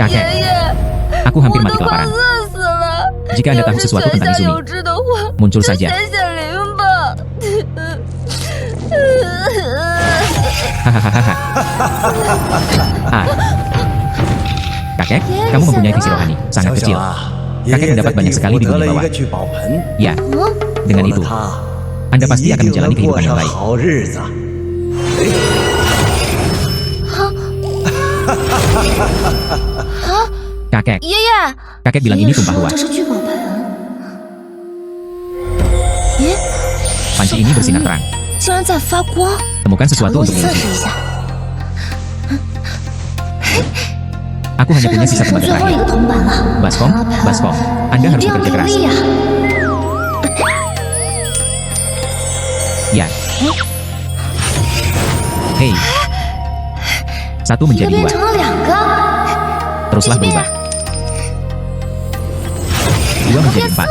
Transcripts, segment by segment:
Kakek, aku hampir mati kelaparan. Jika Anda tahu sesuatu tentang Izumi, muncul saja. Hahaha. Kakek, kamu mempunyai visi rohani sangat kecil. Kakek mendapat banyak sekali di dunia bawah. Ya, dengan itu, Anda pasti akan menjalani kehidupan yang baik. Kakek, kakek bilang ini tumpah ruah. Panci ini bersinar terang. Temukan sesuatu untuk ini. Aku hanya punya sisa tembaga terakhir. Baskom, Baskom, Anda harus bekerja keras. Ya. Hei. Satu menjadi dua. Teruslah berubah. Dua menjadi empat.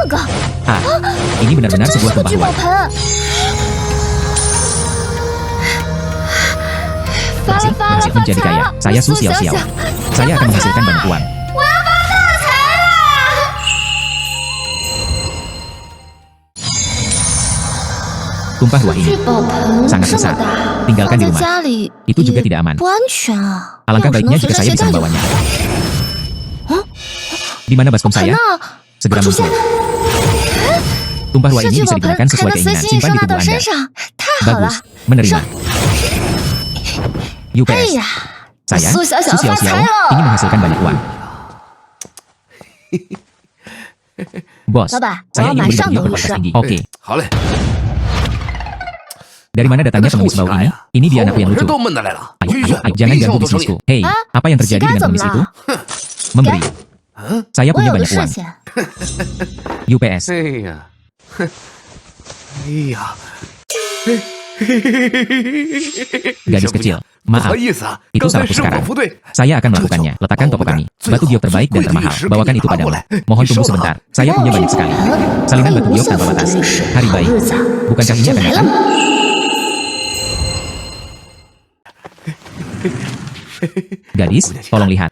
Ini benar-benar sebuah tumpah ruah. Berhasil menjadi kaya. Saya Su Xiao Xiao. Saya akan menghasilkan banyak uang. Tumpah ruah ini sangat besar. Tinggalkan di rumah. Itu juga tidak aman. Alangkah baiknya jika saya bisa membawanya. Di mana baskom saya? Segera muncul. Tumpah ruah ini bisa digunakan sesuai keinginan. Simpan di tubuh Anda. Bagus. Menerima. UPS. Saya, Su Xiao Xiao, ingin menghasilkan banyak uang. Bos, saya ingin beli baju berkualitas tinggi. Oke. Dari mana datangnya pengemis bau ini? Ini dia anakku yang lucu. Ayo, jangan ganggu bisnisku. Hei, apa yang terjadi dengan pengemis itu? Memberi. Saya punya banyak uang. UPS. Gadis kecil, maaf, itu salahku sekarang. Saya akan melakukannya. Letakkan toko kami. Batu giok terbaik dan termahal. Bawakan itu padamu. Mohon tunggu sebentar. Saya punya banyak sekali. Salinan batu giok tanpa batas. Hari baik. Bukankah ini akan datang? Gadis, tolong lihat.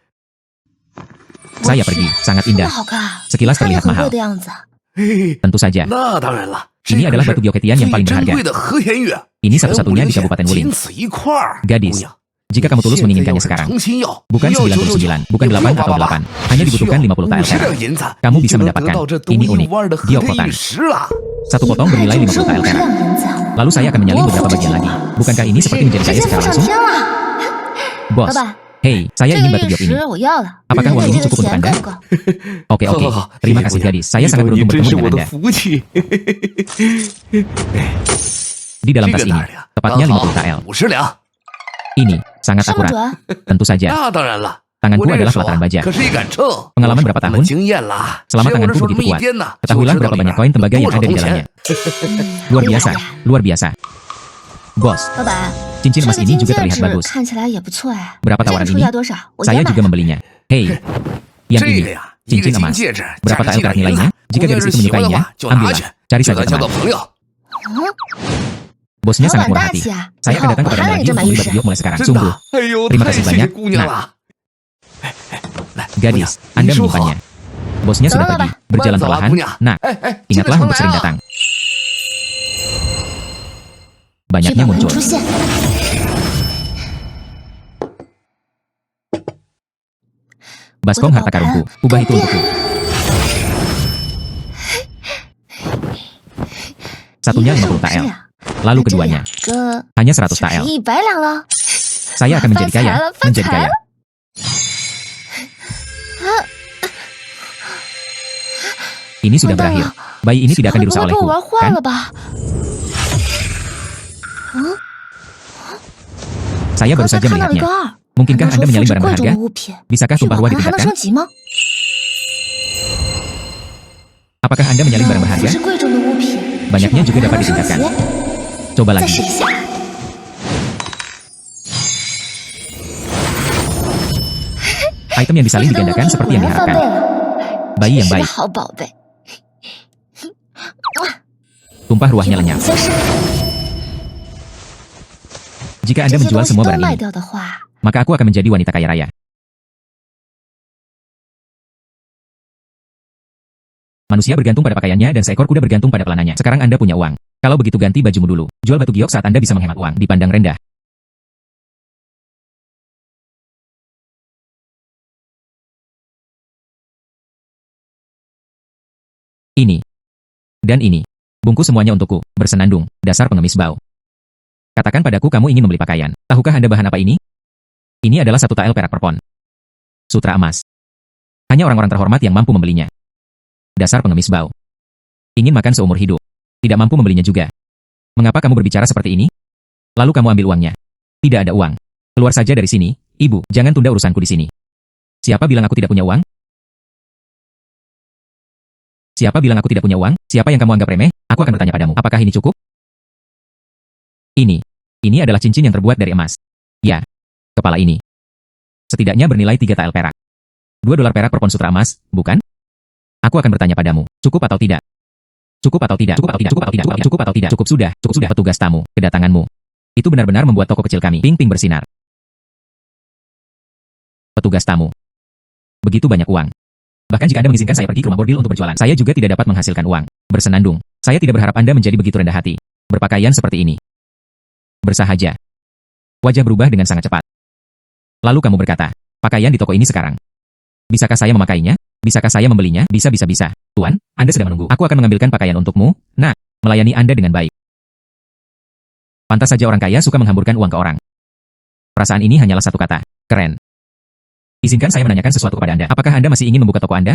Saya pergi. Sangat indah. Sekilas terlihat mahal. Tentu saja. Ini adalah batu gioketian yang paling berharga. Ini satu-satunya di Kabupaten Wuling. Gadis, jika kamu tulus menginginkannya sekarang, bukan 99, bukan 8 atau 8, hanya dibutuhkan 50 tael perak. Kamu bisa mendapatkan. Ini unik. Giok potan. Satu potong bernilai 50 tael perak. Lalu saya akan menyalin beberapa bagian lagi. Bukankah ini seperti menjadi kaya secara langsung? Bos, hei, saya ingin batu giok ini. Apakah uang ini cukup untuk Anda? Oke. Terima kasih gadis. Saya sangat beruntung bertemu dengan Anda. Di dalam tas ini, tepatnya 50 tael. Ini sangat akurat. Tentu saja. Tanganku adalah pelataran baja. Pengalaman berapa tahun? Selama tanganku begitu kuat. Ketahuilah berapa banyak koin tembaga yang ada di dalamnya. Luar biasa, luar biasa. Bos, cincin emas ini juga terlihat bagus. Berapa tawaran ini? Saya juga membelinya. Hei, yang ini, cincin emas. Berapa tael perak nilainya? Jika gadis itu menyukainya, ambillah. Cari saja teman. Bosnya sangat murah hati. Saya akan datang kepada Anda lagi untuk membeli batu giok mulai sekarang. Sungguh. Terima kasih banyak. Nah, gadis, Anda menyimpannya. Bosnya sudah pergi. Berjalan perlahan. Nah, ingatlah untuk sering datang. Banyaknya muncul. Baskom harta karunku, ubah itu untukku. Satunya 50 tael. Lalu keduanya hanya 100 tael. Saya akan menjadi kaya, menjadi kaya. Ini sudah berakhir. Bayi ini tidak akan dirusak olehku, kan? Saya baru saja melihatnya. Mungkinkah Anda menyalin barang berharga? Bisakah tumpah ruah ditingkatkan? Apakah Anda menyalin barang berharga? Banyaknya juga dapat ditingkatkan. Coba lagi. Item yang disalin digandakan seperti yang diharapkan. Bayi yang baik. Tumpah ruahnya lenyap. Jika Anda menjual semua barang ini, maka aku akan menjadi wanita kaya raya. Manusia bergantung pada pakaiannya dan seekor kuda bergantung pada pelananya. Sekarang Anda punya uang. Kalau begitu ganti bajumu dulu. Jual batu giok saat Anda bisa menghemat uang. Dipandang rendah. Ini. Dan ini. Bungkus semuanya untukku. Bersenandung. Dasar pengemis bau. Katakan padaku kamu ingin membeli pakaian. Tahukah Anda bahan apa ini? Ini adalah 1 tael perak per pon. Sutra emas. Hanya orang-orang terhormat yang mampu membelinya. Dasar pengemis bau. Ingin makan seumur hidup. Tidak mampu membelinya juga. Mengapa kamu berbicara seperti ini? Lalu kamu ambil uangnya. Tidak ada uang. Keluar saja dari sini, ibu. Jangan tunda urusanku di sini. Siapa bilang aku tidak punya uang? Siapa bilang aku tidak punya uang? Siapa yang kamu anggap remeh? Aku akan bertanya padamu. Apakah ini cukup? Ini. Ini adalah cincin yang terbuat dari emas. Ya. Kepala ini. Setidaknya bernilai 3 tael perak. $2 perak per pon sutra emas, bukan? Aku akan bertanya padamu, cukup atau tidak? Cukup atau tidak? Cukup atau tidak? Cukup atau tidak? Cukup atau tidak? Cukup sudah. Petugas tamu, kedatanganmu. Itu benar-benar membuat toko kecil kami ping-ping bersinar. Petugas tamu. Begitu banyak uang. Bahkan jika Anda mengizinkan saya pergi ke rumah bordil untuk berjualan, saya juga tidak dapat menghasilkan uang. Bersenandung. Saya tidak berharap Anda menjadi begitu rendah hati. Berpakaian seperti ini. Bersahaja. Wajah berubah dengan sangat cepat. Lalu kamu berkata, pakaian di toko ini sekarang. Bisakah saya memakainya? Bisakah saya membelinya? Bisa. Tuan, Anda sedang menunggu. Aku akan mengambilkan pakaian untukmu, nak. Melayani Anda dengan baik. Pantas saja orang kaya suka menghamburkan uang ke orang. Perasaan ini hanyalah satu kata. Keren. Izinkan saya menanyakan sesuatu kepada Anda. Apakah Anda masih ingin membuka toko Anda?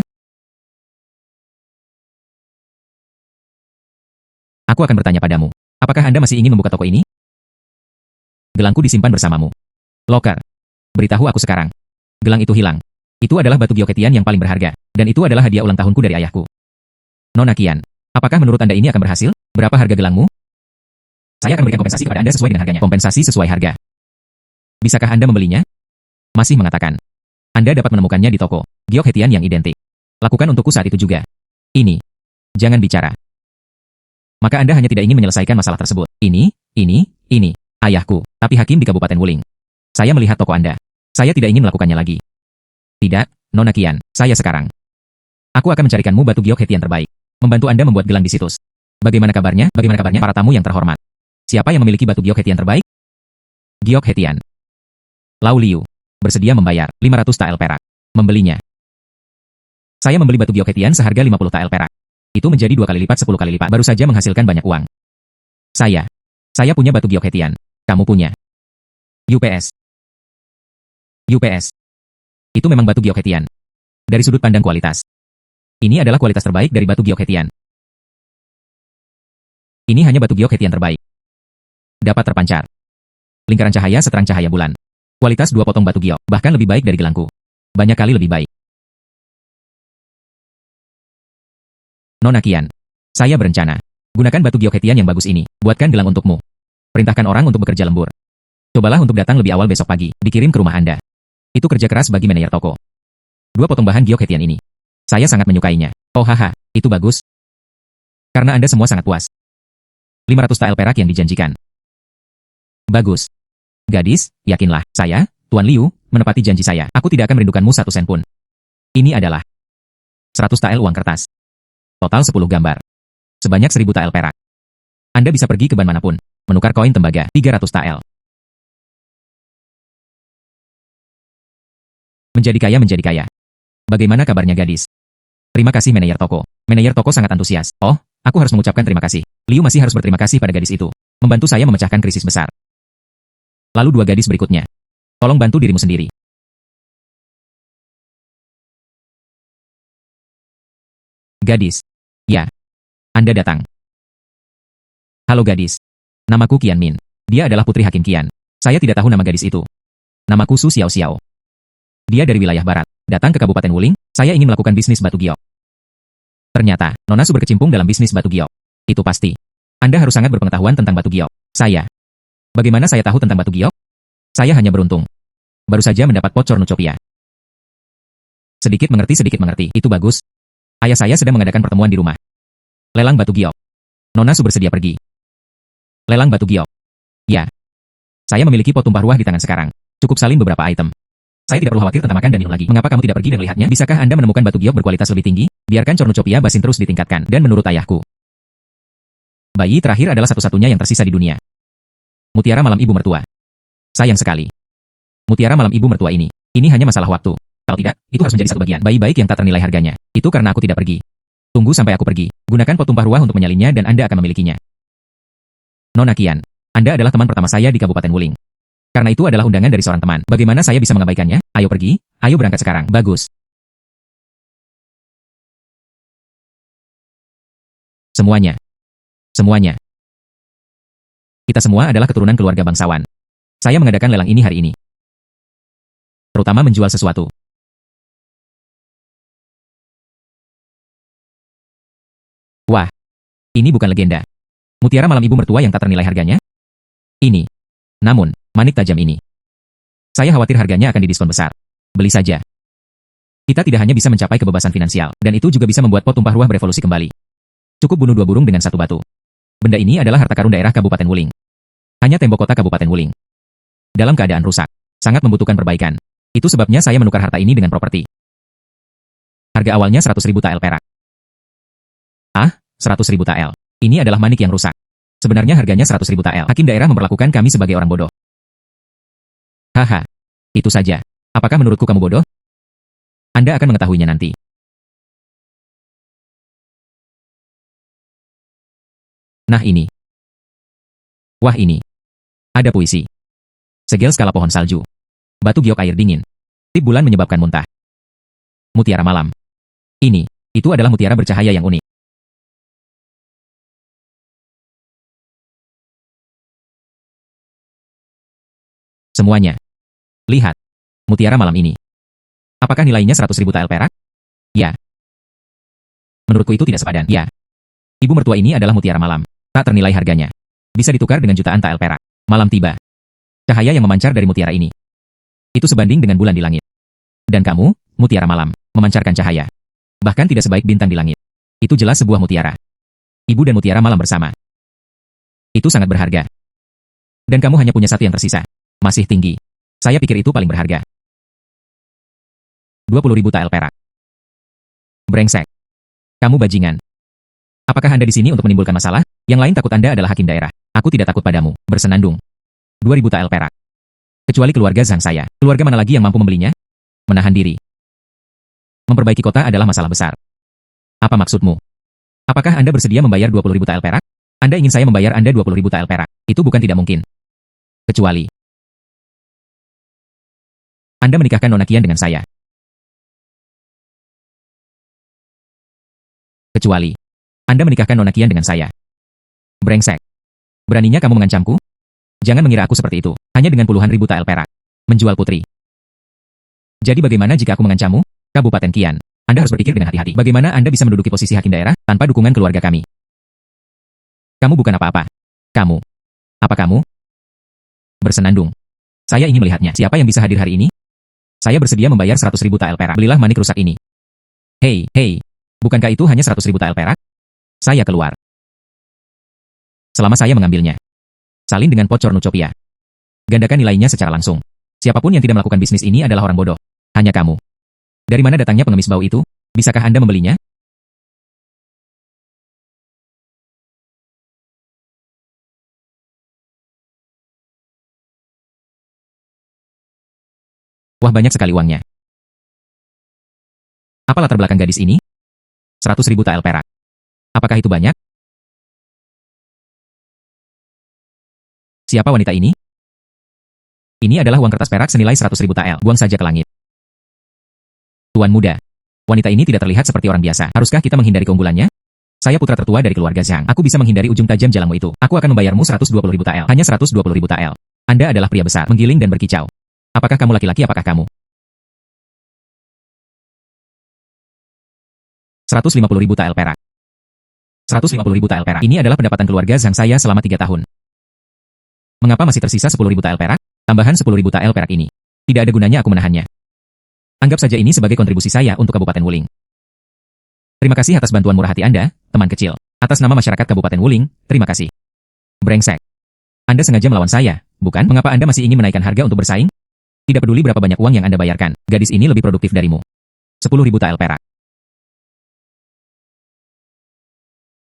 Aku akan bertanya padamu. Apakah Anda masih ingin membuka toko ini? Gelangku disimpan bersamamu. Loker. Beritahu aku sekarang. Gelang itu hilang. Itu adalah batu gioketian yang paling berharga. Dan itu adalah hadiah ulang tahunku dari ayahku. Nona Kian, apakah menurut Anda ini akan berhasil? Berapa harga gelangmu? Saya akan memberikan kompensasi kepada Anda sesuai dengan harganya. Kompensasi sesuai harga. Bisakah Anda membelinya? Masih mengatakan. Anda dapat menemukannya di toko giok hetian yang identik. Lakukan untukku saat itu juga. Ini. Jangan bicara. Maka Anda hanya tidak ingin menyelesaikan masalah tersebut. Ini. Ayahku, tapi hakim di Kabupaten Wuling. Saya melihat toko Anda. Saya tidak ingin melakukannya lagi. Tidak, Nona Kian, saya sekarang. Aku akan mencarikanmu batu giok hetian terbaik. Membantu Anda membuat gelang di situs. Bagaimana kabarnya? Bagaimana kabarnya para tamu yang terhormat? Siapa yang memiliki batu giok hetian terbaik? Giok hetian. Lau Liu. Bersedia membayar 500 tael perak. Membelinya. Saya membeli batu giok hetian seharga 50 tael perak. Itu menjadi 2 kali lipat 10 kali lipat. Baru saja menghasilkan banyak uang. Saya punya batu giok hetian. Kamu punya. UPS. Itu memang batu giok hetian. Dari sudut pandang kualitas. Ini adalah kualitas terbaik dari batu giok hetian. Ini hanya batu giok hetian terbaik. Dapat terpancar. Lingkaran cahaya seterang cahaya bulan. Kualitas 2 potong batu giok, bahkan lebih baik dari gelangku. Banyak kali lebih baik. Nona Kian, saya berencana. Gunakan batu giok hetian yang bagus ini, buatkan gelang untukmu. Perintahkan orang untuk bekerja lembur. Cobalah untuk datang lebih awal besok pagi, dikirim ke rumah Anda. Itu kerja keras bagi manajer toko. 2 potong bahan giok hetian ini. Saya sangat menyukainya. Oh haha, itu bagus. Karena Anda semua sangat puas. 500 tael perak yang dijanjikan. Bagus. Gadis, yakinlah, saya, Tuan Liu, menepati janji saya. Aku tidak akan merindukanmu 1 sen pun. Ini adalah 100 tael uang kertas. Total 10 gambar. Sebanyak 1000 tael perak. Anda bisa pergi ke bank manapun, menukar koin tembaga 300 tael. Menjadi kaya. Bagaimana kabarnya gadis? Terima kasih manajer toko. Manajer toko sangat antusias. Oh, aku harus mengucapkan terima kasih. Liu masih harus berterima kasih pada gadis itu. Membantu saya memecahkan krisis besar. Lalu 2 gadis berikutnya. Tolong bantu dirimu sendiri. Gadis. Ya. Anda datang. Halo gadis. Namaku Kian Min. Dia adalah putri Hakim Kian. Saya tidak tahu nama gadis itu. Namaku Su Xiao Xiao. Dia dari wilayah barat. Datang ke Kabupaten Wuling, saya ingin melakukan bisnis batu giok. Ternyata, Nona Su berkecimpung dalam bisnis batu giok. Itu pasti. Anda harus sangat berpengetahuan tentang batu giok. Saya. Bagaimana saya tahu tentang batu giok? Saya hanya beruntung. Baru saja mendapat pot cornucopia. Sedikit mengerti. Itu bagus. Ayah saya sedang mengadakan pertemuan di rumah. Lelang batu giok. Nona Su bersedia pergi. Lelang batu giok. Ya. Saya memiliki pot tumpah ruah di tangan sekarang. Cukup salin beberapa item. Saya tidak perlu khawatir tentang makan dan minum lagi. Mengapa kamu tidak pergi dan melihatnya? Bisakah Anda menemukan batu giok berkualitas lebih tinggi? Biarkan Cornucopia basin terus ditingkatkan. Dan menurut ayahku, bayi terakhir adalah satu-satunya yang tersisa di dunia. Mutiara malam ibu mertua. Sayang sekali. Mutiara malam ibu mertua ini hanya masalah waktu. Kalau tidak, itu harus menjadi satu bagian. Bayi baik yang tak ternilai harganya. Itu karena aku tidak pergi. Tunggu sampai aku pergi. Gunakan pot tumpah ruah untuk menyalinnya dan Anda akan memilikinya. Nona Qian, Anda adalah teman pertama saya di Kabupaten Wuling. Karena itu adalah undangan dari seorang teman. Bagaimana saya bisa mengabaikannya? Ayo pergi, ayo berangkat sekarang. Bagus. Semuanya. Semuanya. Kita semua adalah keturunan keluarga bangsawan. Saya mengadakan lelang ini hari ini. Terutama menjual sesuatu. Wah, ini bukan legenda. Mutiara malam ibu mertua yang tak ternilai harganya? Ini. Namun, manik tajam ini. Saya khawatir harganya akan didiskon besar. Beli saja. Kita tidak hanya bisa mencapai kebebasan finansial, dan itu juga bisa membuat pot tumpah ruah berevolusi kembali. Cukup bunuh 2 burung dengan 1 batu. Benda ini adalah harta karun daerah Kabupaten Wuling. Hanya tembok kota Kabupaten Wuling. Dalam keadaan rusak, sangat membutuhkan perbaikan. Itu sebabnya saya menukar harta ini dengan properti. Harga awalnya 100.000 tael perak. 100.000 tael. Ini adalah manik yang rusak. Sebenarnya harganya 100.000 tael. Hakim daerah memperlakukan kami sebagai orang bodoh. Haha. Itu saja. Apakah menurutku kamu bodoh? Anda akan mengetahuinya nanti. Nah ini. Wah ini. Ada puisi. Segel skala pohon salju. Batu giok air dingin. Tip bulan menyebabkan muntah. Mutiara malam. Itu adalah mutiara bercahaya yang unik. Semuanya. Lihat. Mutiara malam ini. Apakah nilainya 100.000 tael perak? Ya. Menurutku itu tidak sepadan. Ya. Ibu mertua ini adalah mutiara malam. Tak ternilai harganya. Bisa ditukar dengan jutaan tael perak. Malam tiba. Cahaya yang memancar dari mutiara ini. Itu sebanding dengan bulan di langit. Dan kamu, mutiara malam, memancarkan cahaya. Bahkan tidak sebaik bintang di langit. Itu jelas sebuah mutiara. Ibu dan mutiara malam bersama. Itu sangat berharga. Dan kamu hanya punya satu yang tersisa. Masih tinggi. Saya pikir itu paling berharga. 20.000 tael perak. Brengsek. Kamu bajingan. Apakah Anda di sini untuk menimbulkan masalah? Yang lain takut Anda adalah hakim daerah. Aku tidak takut padamu. Bersenandung. 2.000 tael perak. Kecuali keluarga Zhang saya. Keluarga mana lagi yang mampu membelinya? Menahan diri. Memperbaiki kota adalah masalah besar. Apa maksudmu? Apakah Anda bersedia membayar 20.000 tael perak? Anda ingin saya membayar Anda 20.000 tael perak. Itu bukan tidak mungkin. Kecuali Anda menikahkan Nona Qian dengan saya. Kecuali Anda menikahkan Nona Qian dengan saya. Brengsek. Beraninya kamu mengancamku? Jangan mengira aku seperti itu. Hanya dengan puluhan ribu tael perak. Menjual putri. Jadi bagaimana jika aku mengancammu? Kabupaten Qian. Anda harus berpikir dengan hati-hati. Bagaimana Anda bisa menduduki posisi hakim daerah tanpa dukungan keluarga kami? Kamu bukan apa-apa. Kamu. Apa kamu? Bersenandung. Saya ingin melihatnya. Siapa yang bisa hadir hari ini? Saya bersedia membayar 100.000 tael perak. Belilah manik rusak ini. Hei. Bukankah itu hanya 100.000 tael perak? Saya keluar. Selama saya mengambilnya. Salin dengan pot Cornucopia. Gandakan nilainya secara langsung. Siapapun yang tidak melakukan bisnis ini adalah orang bodoh. Hanya kamu. Dari mana datangnya pengemis bau itu? Bisakah Anda membelinya? Wah, banyak sekali uangnya. Apa latar belakang gadis ini? 100.000 tael perak. Apakah itu banyak? Siapa wanita ini? Ini adalah uang kertas perak senilai 100.000 tael. Buang saja ke langit. Tuan muda. Wanita ini tidak terlihat seperti orang biasa. Haruskah kita menghindari keunggulannya? Saya putra tertua dari keluarga Zhang. Aku bisa menghindari ujung tajam jalanmu itu. Aku akan membayarmu 120.000 tael. Hanya 120.000 tael. Anda adalah pria besar, menggiling dan berkicau. Apakah kamu laki-laki? Apakah kamu? 150.000 tael perak. 150.000 tael perak. Ini adalah pendapatan keluarga Zhang saya selama 3 tahun. Mengapa masih tersisa 10.000 tael perak? Tambahan 10.000 tael perak ini. Tidak ada gunanya aku menahannya. Anggap saja ini sebagai kontribusi saya untuk Kabupaten Wuling. Terima kasih atas bantuan murah hati Anda, teman kecil. Atas nama masyarakat Kabupaten Wuling, terima kasih. Brengsek. Anda sengaja melawan saya, bukan? Mengapa Anda masih ingin menaikkan harga untuk bersaing? Tidak peduli berapa banyak uang yang Anda bayarkan, gadis ini lebih produktif darimu. 10.000 tael perak.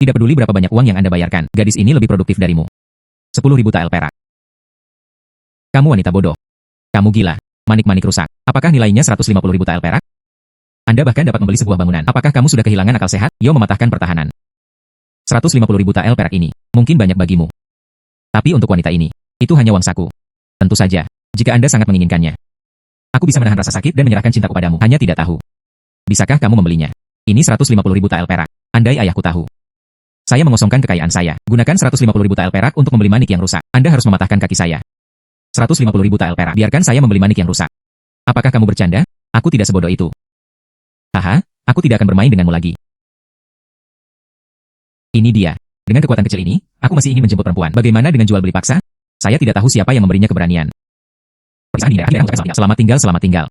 Tidak peduli berapa banyak uang yang Anda bayarkan, gadis ini lebih produktif darimu. 10.000 tael perak. Kamu wanita bodoh. Kamu gila. Manik-manik rusak. Apakah nilainya 150.000 tael perak? Anda bahkan dapat membeli sebuah bangunan. Apakah kamu sudah kehilangan akal sehat? Yo mematahkan pertahanan. 150.000 tael perak ini, mungkin banyak bagimu. Tapi untuk wanita ini, itu hanya uang saku. Tentu saja, jika Anda sangat menginginkannya. Aku bisa menahan rasa sakit dan menyerahkan cintaku padamu, hanya tidak tahu. Bisakah kamu membelinya? Ini 150.000 tael perak. Andai ayahku tahu. Saya mengosongkan kekayaan saya. Gunakan 150.000 tael perak untuk membeli manik yang rusak. Anda harus mematahkan kaki saya. 150.000 tael perak. Biarkan saya membeli manik yang rusak. Apakah kamu bercanda? Aku tidak sebodoh itu. Haha, aku tidak akan bermain denganmu lagi. Ini dia. Dengan kekuatan kecil ini, aku masih ingin menjemput perempuan. Bagaimana dengan jual beli paksa? Saya tidak tahu siapa yang memberinya keberanian. Selamat tinggal, selamat tinggal.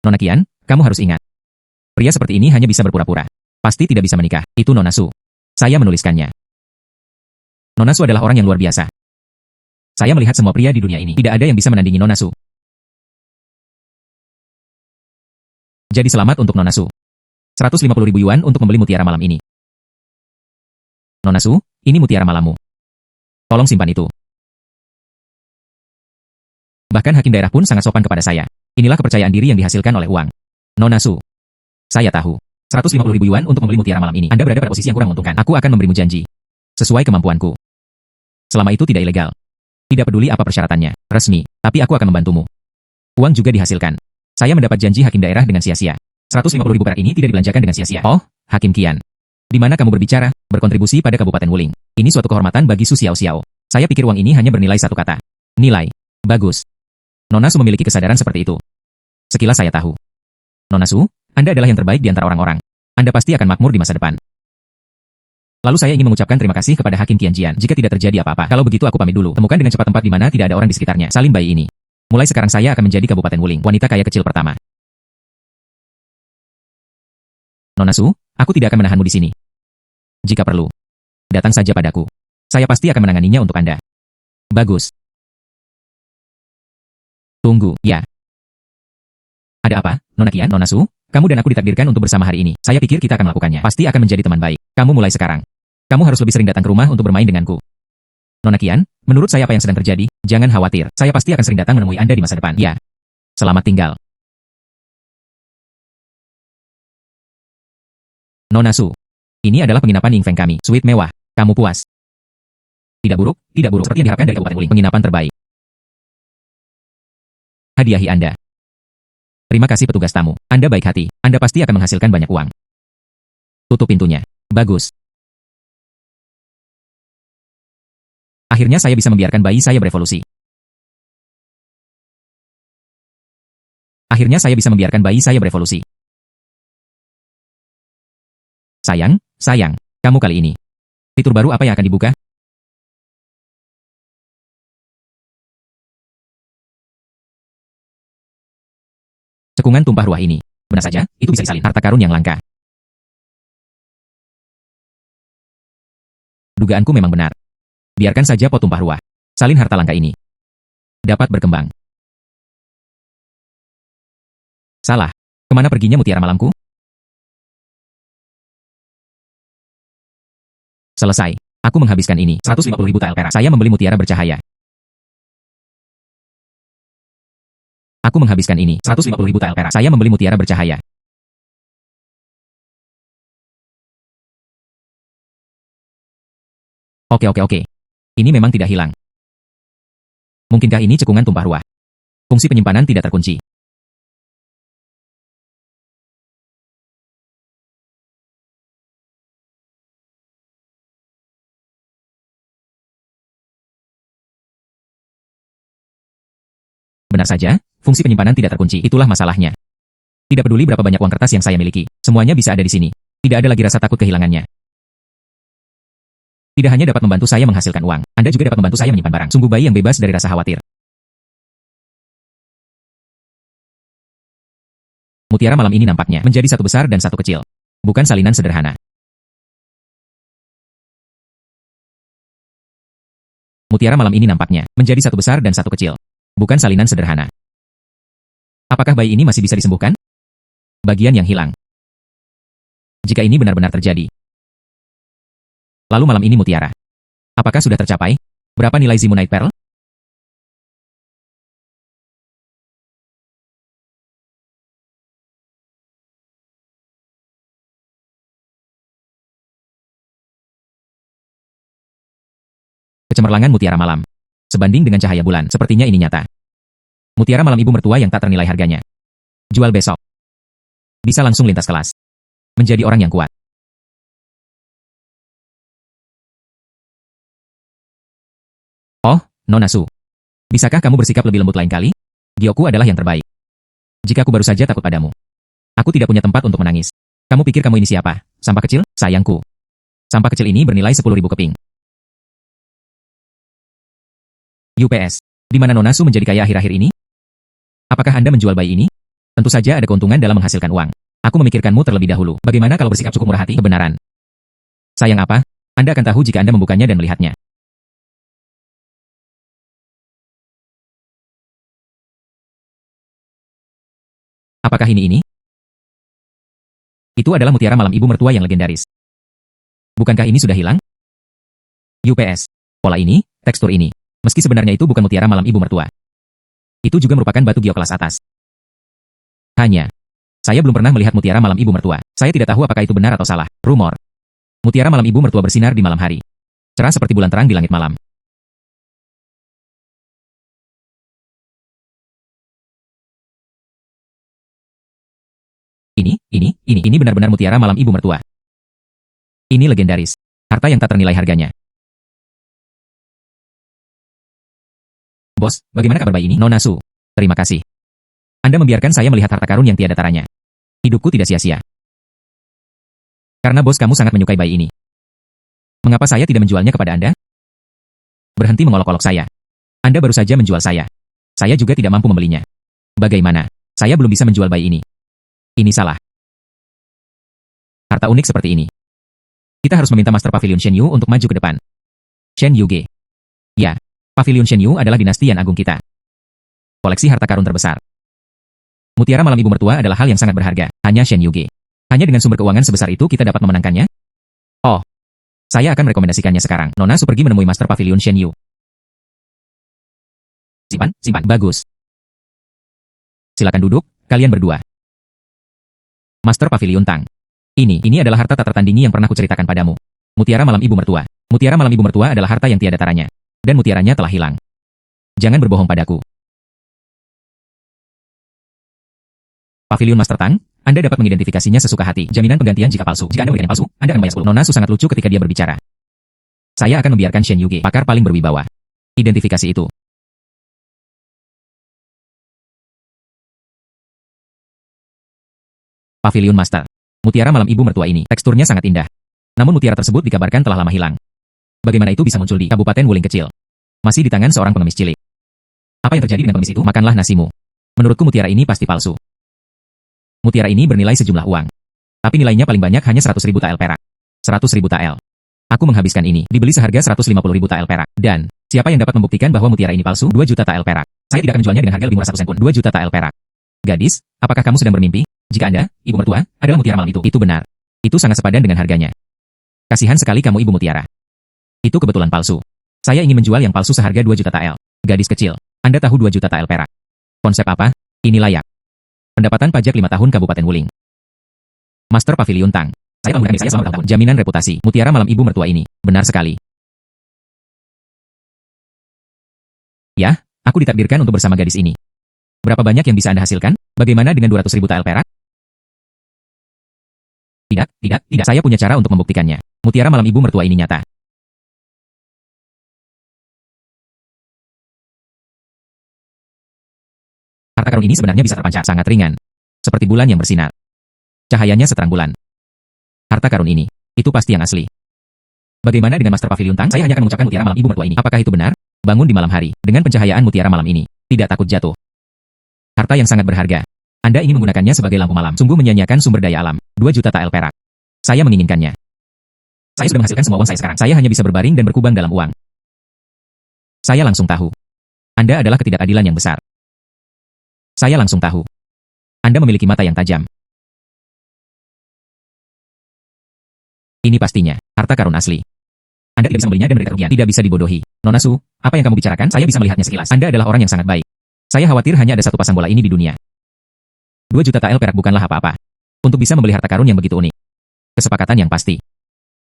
Nona Qian, kamu harus ingat. Pria seperti ini hanya bisa berpura-pura. Pasti tidak bisa menikah. Itu Nona Su. Saya menuliskannya. Nona Su adalah orang yang luar biasa. Saya melihat semua pria di dunia ini. Tidak ada yang bisa menandingi Nona Su. Jadi selamat untuk Nona Su. 150.000 yuan untuk membeli mutiara malam ini. Nona Su, ini mutiara malammu. Tolong simpan itu. Bahkan hakim daerah pun sangat sopan kepada saya. Inilah kepercayaan diri yang dihasilkan oleh uang. Nona Su. Saya tahu. 150.000 yuan untuk membeli mutiara malam ini. Anda berada pada posisi yang kurang menguntungkan. Aku akan memberimu janji. Sesuai kemampuanku. Selama itu tidak ilegal. Tidak peduli apa persyaratannya. Resmi. Tapi aku akan membantumu. Uang juga dihasilkan. Saya mendapat janji hakim daerah dengan sia-sia. 150.000 perak ini tidak dibelanjakan dengan sia-sia. Oh, Hakim Qian. Di mana kamu berbicara, berkontribusi pada Kabupaten Wuling. Ini suatu kehormatan bagi Su Xiao Xiao. Saya pikir uang ini hanya bernilai satu kata. Nilai. Bagus. Nona Su memiliki kesadaran seperti itu. Sekilas saya tahu. Nona Su, Anda adalah yang terbaik di antara orang-orang. Anda pasti akan makmur di masa depan. Lalu saya ingin mengucapkan terima kasih kepada Hakim Qian Jian. Jika tidak terjadi apa-apa, kalau begitu aku pamit dulu. Temukan dengan cepat tempat di mana tidak ada orang di sekitarnya. Salin bayi ini. Mulai sekarang saya akan menjadi Kabupaten Wuling, wanita kaya kecil pertama. Nona Su, aku tidak akan menahanmu di sini. Jika perlu, datang saja padaku. Saya pasti akan menanganinya untuk Anda. Bagus. Tunggu, ya. Ada apa, Nona Qian, Nona Su? Kamu dan aku ditakdirkan untuk bersama hari ini. Saya pikir kita akan melakukannya. Pasti akan menjadi teman baik. Kamu mulai sekarang. Kamu harus lebih sering datang ke rumah untuk bermain denganku. Nona Qian, menurut saya apa yang sedang terjadi? Jangan khawatir. Saya pasti akan sering datang menemui Anda di masa depan. Ya. Selamat tinggal. Nona Su. Ini adalah penginapan Ying Feng kami. Suite mewah. Kamu puas? Tidak buruk, tidak buruk. Seperti yang diharapkan dari Kabupaten Wuling. Penginapan terbaik. Hadiahi Anda. Terima kasih petugas tamu. Anda baik hati. Anda pasti akan menghasilkan banyak uang. Tutup pintunya. Bagus. Akhirnya saya bisa membiarkan bayi saya berevolusi. Akhirnya saya bisa membiarkan bayi saya berevolusi. Sayang, kamu kali ini. Fitur baru apa yang akan dibuka? Cekungan tumpah ruah ini. Benar saja, itu bisa disalin. Harta karun yang langka. Dugaanku memang benar. Biarkan saja pot tumpah ruah. Salin harta langka ini. Dapat berkembang. Salah. Kemana perginya mutiara malamku? Selesai. Aku menghabiskan ini. 150.000 tael perak. Saya membeli mutiara bercahaya. Aku menghabiskan ini. 150.000 tael perak. Saya membeli mutiara bercahaya. Oke. Ini memang tidak hilang. Mungkinkah ini cekungan tumpah ruah? Fungsi penyimpanan tidak terkunci. Benar saja, fungsi penyimpanan tidak terkunci. Itulah masalahnya. Tidak peduli berapa banyak uang kertas yang saya miliki. Semuanya bisa ada di sini. Tidak ada lagi rasa takut kehilangannya. Tidak hanya dapat membantu saya menghasilkan uang, Anda juga dapat membantu saya menyimpan barang. Sungguh bayi yang bebas dari rasa khawatir. Mutiara malam ini nampaknya menjadi satu besar dan satu kecil. Bukan salinan sederhana. Mutiara malam ini nampaknya menjadi satu besar dan satu kecil. Bukan salinan sederhana. Apakah bayi ini masih bisa disembuhkan? Bagian yang hilang. Jika ini benar-benar terjadi. Lalu malam ini mutiara. Apakah sudah tercapai? Berapa nilai Zimonite Pearl? Kecemerlangan mutiara malam. Sebanding dengan cahaya bulan, sepertinya ini nyata. Mutiara malam ibu mertua yang tak ternilai harganya. Jual besok. Bisa langsung lintas kelas. Menjadi orang yang kuat. Oh, Nona Su. Bisakah kamu bersikap lebih lembut lain kali? Gyoku adalah yang terbaik. Jika aku baru saja takut padamu. Aku tidak punya tempat untuk menangis. Kamu pikir kamu ini siapa? Sampah kecil? Sayangku. Sampah kecil ini bernilai 10.000 keping. UPS. Di mana Nona Su menjadi kaya akhir-akhir ini? Apakah Anda menjual bayi ini? Tentu saja ada keuntungan dalam menghasilkan uang. Aku memikirkanmu terlebih dahulu. Bagaimana kalau bersikap cukup murah hati? Kebenaran. Sayang apa? Anda akan tahu jika Anda membukanya dan melihatnya. Apakah ini? Itu adalah mutiara malam ibu mertua yang legendaris. Bukankah ini sudah hilang? UPS. Pola ini, tekstur ini. Meski sebenarnya itu bukan mutiara malam ibu mertua. Itu juga merupakan batu gio kelas atas. Hanya, saya belum pernah melihat mutiara malam ibu mertua. Saya tidak tahu apakah itu benar atau salah. Rumor. Mutiara malam ibu mertua bersinar di malam hari. Cerah seperti bulan terang di langit malam. Ini benar-benar mutiara malam ibu mertua. Ini legendaris. Harta yang tak ternilai harganya. Bos, bagaimana kabar bayi ini? Nona Su. Terima kasih. Anda membiarkan saya melihat harta karun yang tiada taranya. Hidupku tidak sia-sia. Karena bos kamu sangat menyukai bayi ini. Mengapa saya tidak menjualnya kepada Anda? Berhenti mengolok-olok saya. Anda baru saja menjual saya. Saya juga tidak mampu membelinya. Bagaimana? Saya belum bisa menjual bayi ini. Ini salah. Harta unik seperti ini. Kita harus meminta Master Pavilion Shen Yu untuk maju ke depan. Shen Yu Ge. Ya, Pavilion Shen Yu adalah dinasti yang agung kita. Koleksi harta karun terbesar. Mutiara malam ibu mertua adalah hal yang sangat berharga. Hanya Shen Yu Ge. Hanya dengan sumber keuangan sebesar itu kita dapat memenangkannya? Oh, saya akan merekomendasikannya sekarang. Nona Su pergi menemui Master Pavilion Shen Yu. Simpan. Bagus. Silakan duduk, kalian berdua. Master Pavilion Tang. Ini adalah harta tak tertandingi yang pernah kuceritakan padamu. Mutiara malam ibu mertua. Mutiara malam ibu mertua adalah harta yang tiada taranya. Dan mutiaranya telah hilang. Jangan berbohong padaku. Pavilion Master Tang, Anda dapat mengidentifikasinya sesuka hati. Jaminan penggantian jika palsu. Jika Anda memberikan palsu, Anda akan membayar 10. Nona Su sangat lucu ketika dia berbicara. Saya akan membiarkan Shen Yu Ge, pakar paling berwibawa. Identifikasi itu. Pavilion Master. Mutiara malam ibu mertua ini, teksturnya sangat indah. Namun mutiara tersebut dikabarkan telah lama hilang. Bagaimana itu bisa muncul di Kabupaten Wuling kecil? Masih di tangan seorang pengemis cilik. Apa yang terjadi dengan pengemis itu? Makanlah nasimu. Menurutku mutiara ini pasti palsu. Mutiara ini bernilai sejumlah uang. Tapi nilainya paling banyak hanya 100.000 tael perak. 100.000 tael. Aku menghabiskan ini, dibeli seharga 150.000 tael perak. Dan, siapa yang dapat membuktikan bahwa mutiara ini palsu? 2 juta tael perak. Saya tidak akan menjualnya dengan harga lebih murah 1 sen pun. 2 juta tael perak. Gadis, apakah kamu sedang bermimpi? Jika Anda, ibu mertua, adalah mutiara malam itu benar. Itu sangat sepadan dengan harganya. Kasihan sekali kamu ibu mutiara. Itu kebetulan palsu. Saya ingin menjual yang palsu seharga 2 juta tael. Gadis kecil, Anda tahu 2 juta tael perak. Konsep apa? Ini layak. Pendapatan pajak 5 tahun Kabupaten Wuling. Master Pavilion Tang. Saya telah menggunakan saya selama bertahun. Jaminan reputasi. Mutiara malam ibu mertua ini. Benar sekali. Ya, aku ditakdirkan untuk bersama gadis ini. Berapa banyak yang bisa Anda hasilkan? Bagaimana dengan 200.000 tael perak? Tidak. Saya punya cara untuk membuktikannya. Mutiara malam ibu mertua ini nyata. Harta karun ini sebenarnya bisa terpancar sangat ringan. Seperti bulan yang bersinar. Cahayanya seterang bulan. Harta karun ini, itu pasti yang asli. Bagaimana dengan Master Pavilion Tang? Saya hanya akan mengucapkan mutiara malam ibu mertua ini. Apakah itu benar? Bangun di malam hari, dengan pencahayaan mutiara malam ini. Tidak takut jatuh. Harta yang sangat berharga. Anda ingin menggunakannya sebagai lampu malam. Sungguh menyia-nyiakan sumber daya alam. 2 juta tael perak. Saya menginginkannya. Saya sudah menghasilkan semua uang saya sekarang. Saya hanya bisa berbaring dan berkubang dalam uang. Saya langsung tahu. Anda adalah ketidakadilan yang besar. Saya langsung tahu. Anda memiliki mata yang tajam. Ini pastinya harta karun asli. Anda tidak bisa membelinya dan menderita kerugian. Tidak bisa dibodohi. Nona Su, apa yang kamu bicarakan? Saya bisa melihatnya sekilas. Anda adalah orang yang sangat baik. Saya khawatir hanya ada satu pasang bola ini di dunia. 2 juta TL perak bukanlah apa-apa. Untuk bisa membeli harta karun yang begitu unik. Kesepakatan yang pasti.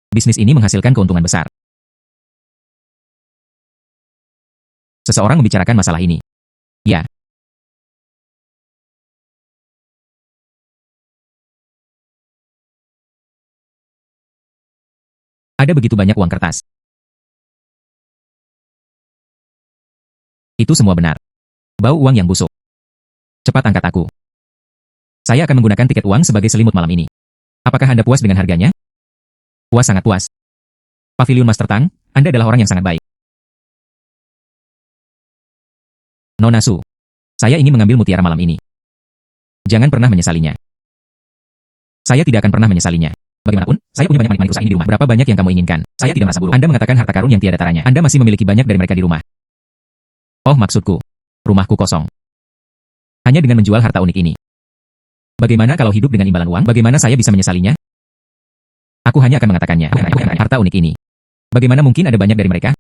Bisnis ini menghasilkan keuntungan besar. Seseorang membicarakan masalah ini. Ya. Ada begitu banyak uang kertas. Itu semua benar. Bau uang yang busuk. Cepat angkat aku. Saya akan menggunakan tiket uang sebagai selimut malam ini. Apakah Anda puas dengan harganya? Puas, sangat puas. Pavilion Master Tang, Anda adalah orang yang sangat baik. Nona Su, saya ingin mengambil mutiara malam ini. Jangan pernah menyesalinya. Saya tidak akan pernah menyesalinya. Bagaimanapun, saya punya banyak manik-manik usaha ini di rumah. Berapa banyak yang kamu inginkan? Saya tidak merasa buruk. Anda mengatakan harta karun yang tiada taranya. Anda masih memiliki banyak dari mereka di rumah. Oh, maksudku, rumahku kosong. Hanya dengan menjual harta unik ini. Bagaimana kalau hidup dengan imbalan uang? Bagaimana saya bisa menyesalinya? Aku hanya akan mengatakannya. Harta unik ini. Bagaimana mungkin ada banyak dari mereka?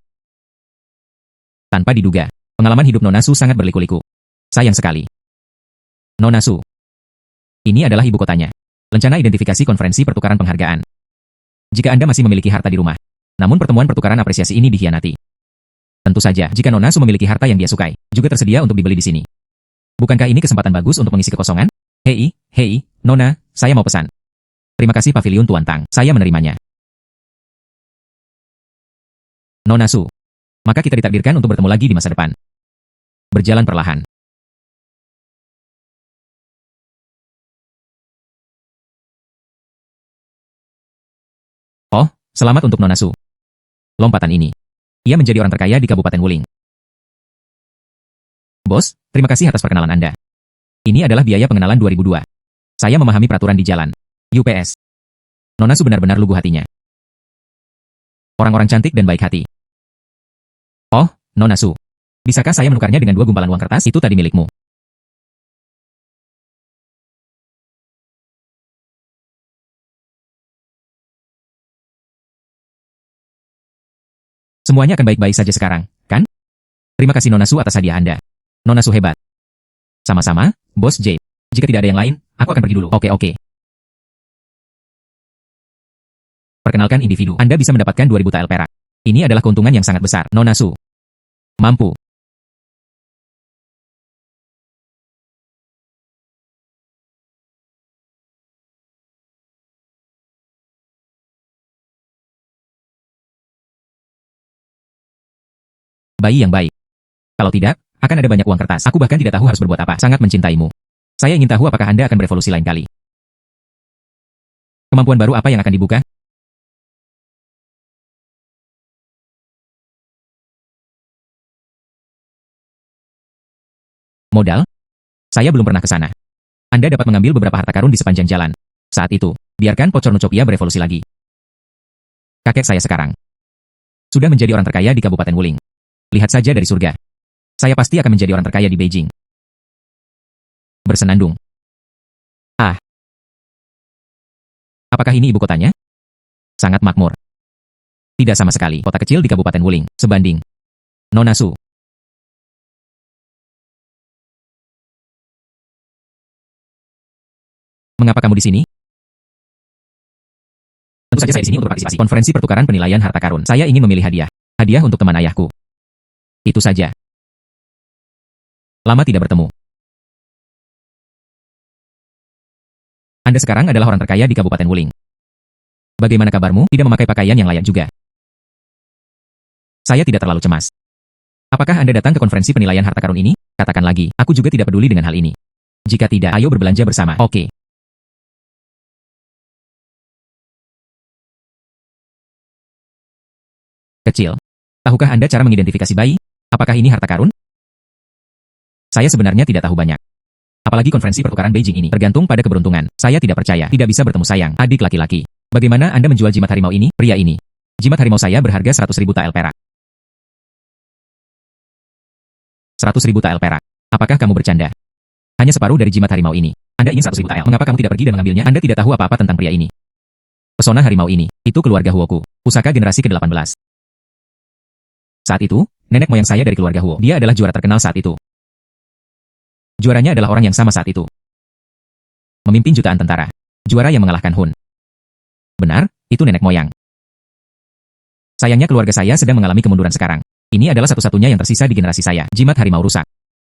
Tanpa diduga, pengalaman hidup Nona Su sangat berliku-liku. Sayang sekali. Nona Su. Ini adalah ibu kotanya. Rencana identifikasi konferensi pertukaran penghargaan. Jika Anda masih memiliki harta di rumah, namun pertemuan pertukaran apresiasi ini dikhianati. Tentu saja, jika Nona Su memiliki harta yang dia sukai, juga tersedia untuk dibeli di sini. Bukankah ini kesempatan bagus untuk mengisi kekosongan? Hei, Nona, saya mau pesan. Terima kasih Pavilion Tuan Tang, saya menerimanya. Nona Su, maka kita ditakdirkan untuk bertemu lagi di masa depan. Berjalan perlahan. Oh, selamat untuk Nona Su. Lompatan ini. Ia menjadi orang terkaya di Kabupaten Wuling. Bos, terima kasih atas perkenalan Anda. Ini adalah biaya pengenalan 2002. Saya memahami peraturan di jalan. UPS. Nona Su benar-benar lugu hatinya. Orang-orang cantik dan baik hati. Oh, Nona Su. Bisakah saya menukarnya dengan 2 gumpalan uang kertas? Itu tadi milikmu. Semuanya akan baik-baik saja sekarang, kan? Terima kasih Nona Su atas hadiah Anda. Nona Su hebat. Sama-sama, Bos J. Jika tidak ada yang lain, aku akan pergi dulu. Oke. Perkenalkan individu. Anda bisa mendapatkan 2000 TL perak. Ini adalah keuntungan yang sangat besar. Nona Su. Mampu. Bayi yang baik. Kalau tidak, akan ada banyak uang kertas. Aku bahkan tidak tahu harus berbuat apa. Sangat mencintaimu. Saya ingin tahu apakah Anda akan berevolusi lain kali. Kemampuan baru apa yang akan dibuka? Modal? Saya belum pernah ke sana. Anda dapat mengambil beberapa harta karun di sepanjang jalan. Saat itu, biarkan Pocornucopia berevolusi lagi. Kakek saya sekarang sudah menjadi orang terkaya di Kabupaten Wuling. Lihat saja dari surga. Saya pasti akan menjadi orang terkaya di Beijing. Bersenandung. Ah. Apakah ini ibu kotanya? Sangat makmur. Tidak sama sekali. Kota kecil di Kabupaten Wuling. Sebanding. Nona Su. Mengapa kamu di sini? Tentu saja saya di sini untuk berpartisipasi. Konferensi pertukaran penilaian harta karun. Saya ingin memilih hadiah. Hadiah untuk teman ayahku. Itu saja. Lama tidak bertemu. Anda sekarang adalah orang terkaya di Kabupaten Wuling. Bagaimana kabarmu? Tidak memakai pakaian yang layak juga. Saya tidak terlalu cemas. Apakah Anda datang ke konferensi penilaian harta karun ini? Katakan lagi, aku juga tidak peduli dengan hal ini. Jika tidak, ayo berbelanja bersama. Oke. Kecil. Tahukah Anda cara mengidentifikasi bayi? Apakah ini harta karun? Saya sebenarnya tidak tahu banyak. Apalagi konferensi pertukaran Beijing ini tergantung pada keberuntungan. Saya tidak percaya. Tidak bisa bertemu sayang. Adik laki-laki. Bagaimana Anda menjual jimat harimau ini? Pria ini. Jimat harimau saya berharga 100.000 TL perak. 100.000 tael perak. Apakah kamu bercanda? Hanya separuh dari jimat harimau ini. Anda ingin 100.000 tael. Mengapa kamu tidak pergi dan mengambilnya? Anda tidak tahu apa-apa tentang pria ini. Pesona harimau ini, itu keluarga Huoku. Pusaka generasi ke-18. Saat itu, nenek moyang saya dari keluarga Huo. Dia adalah juara terkenal saat itu. Juaranya adalah orang yang sama saat itu. Memimpin jutaan tentara. Juara yang mengalahkan Hun. Benar, itu nenek moyang. Sayangnya keluarga saya sedang mengalami kemunduran sekarang. Ini adalah satu-satunya yang tersisa di generasi saya. Jimat harimau rusak.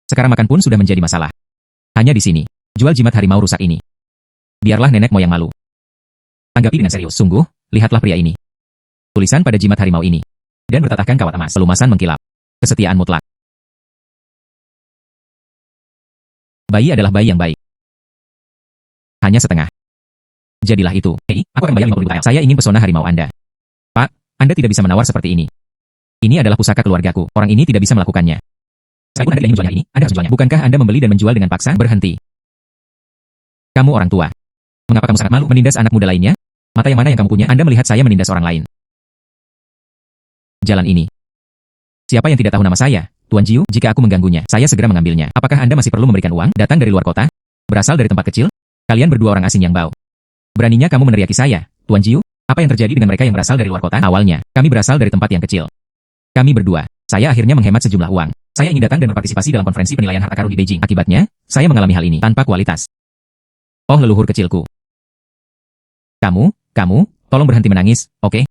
Sekarang makan pun sudah menjadi masalah. Hanya di sini. Jual jimat harimau rusak ini. Biarlah nenek moyang malu. Tanggapi dengan serius. Sungguh, lihatlah pria ini. Tulisan pada jimat harimau ini. Dan bertatahkan kawat emas. Pelumasan mengkilap. Kesetiaan mutlak. Bayi adalah bayi yang baik. Hanya setengah. Jadilah itu. Hei, aku akan bayar 50.000 tael. Saya ingin pesona harimau Anda. Pak, Anda tidak bisa menawar seperti ini. Ini adalah pusaka keluargaku. Orang ini tidak bisa melakukannya. Sekalipun Anda ingin menjualnya ini, Anda harus menjualnya. Bukankah Anda membeli dan menjual dengan paksa? Berhenti. Kamu orang tua. Mengapa kamu sangat malu menindas anak muda lainnya? Mata yang mana yang kamu punya? Anda melihat saya menindas orang lain. Jalan ini. Siapa yang tidak tahu nama saya? Tuan Jiu, jika aku mengganggunya, saya segera mengambilnya. Apakah Anda masih perlu memberikan uang? Datang dari luar kota? Berasal dari tempat kecil? Kalian berdua orang asing yang bau. Beraninya kamu meneriaki saya, Tuan Jiu? Apa yang terjadi dengan mereka yang berasal dari luar kota? Awalnya, kami berasal dari tempat yang kecil. Kami berdua. Saya akhirnya menghemat sejumlah uang. Saya ingin datang dan berpartisipasi dalam konferensi penilaian harta karun di Beijing. Akibatnya, saya mengalami hal ini tanpa kualitas. Oh leluhur kecilku. Kamu, tolong berhenti menangis, oke?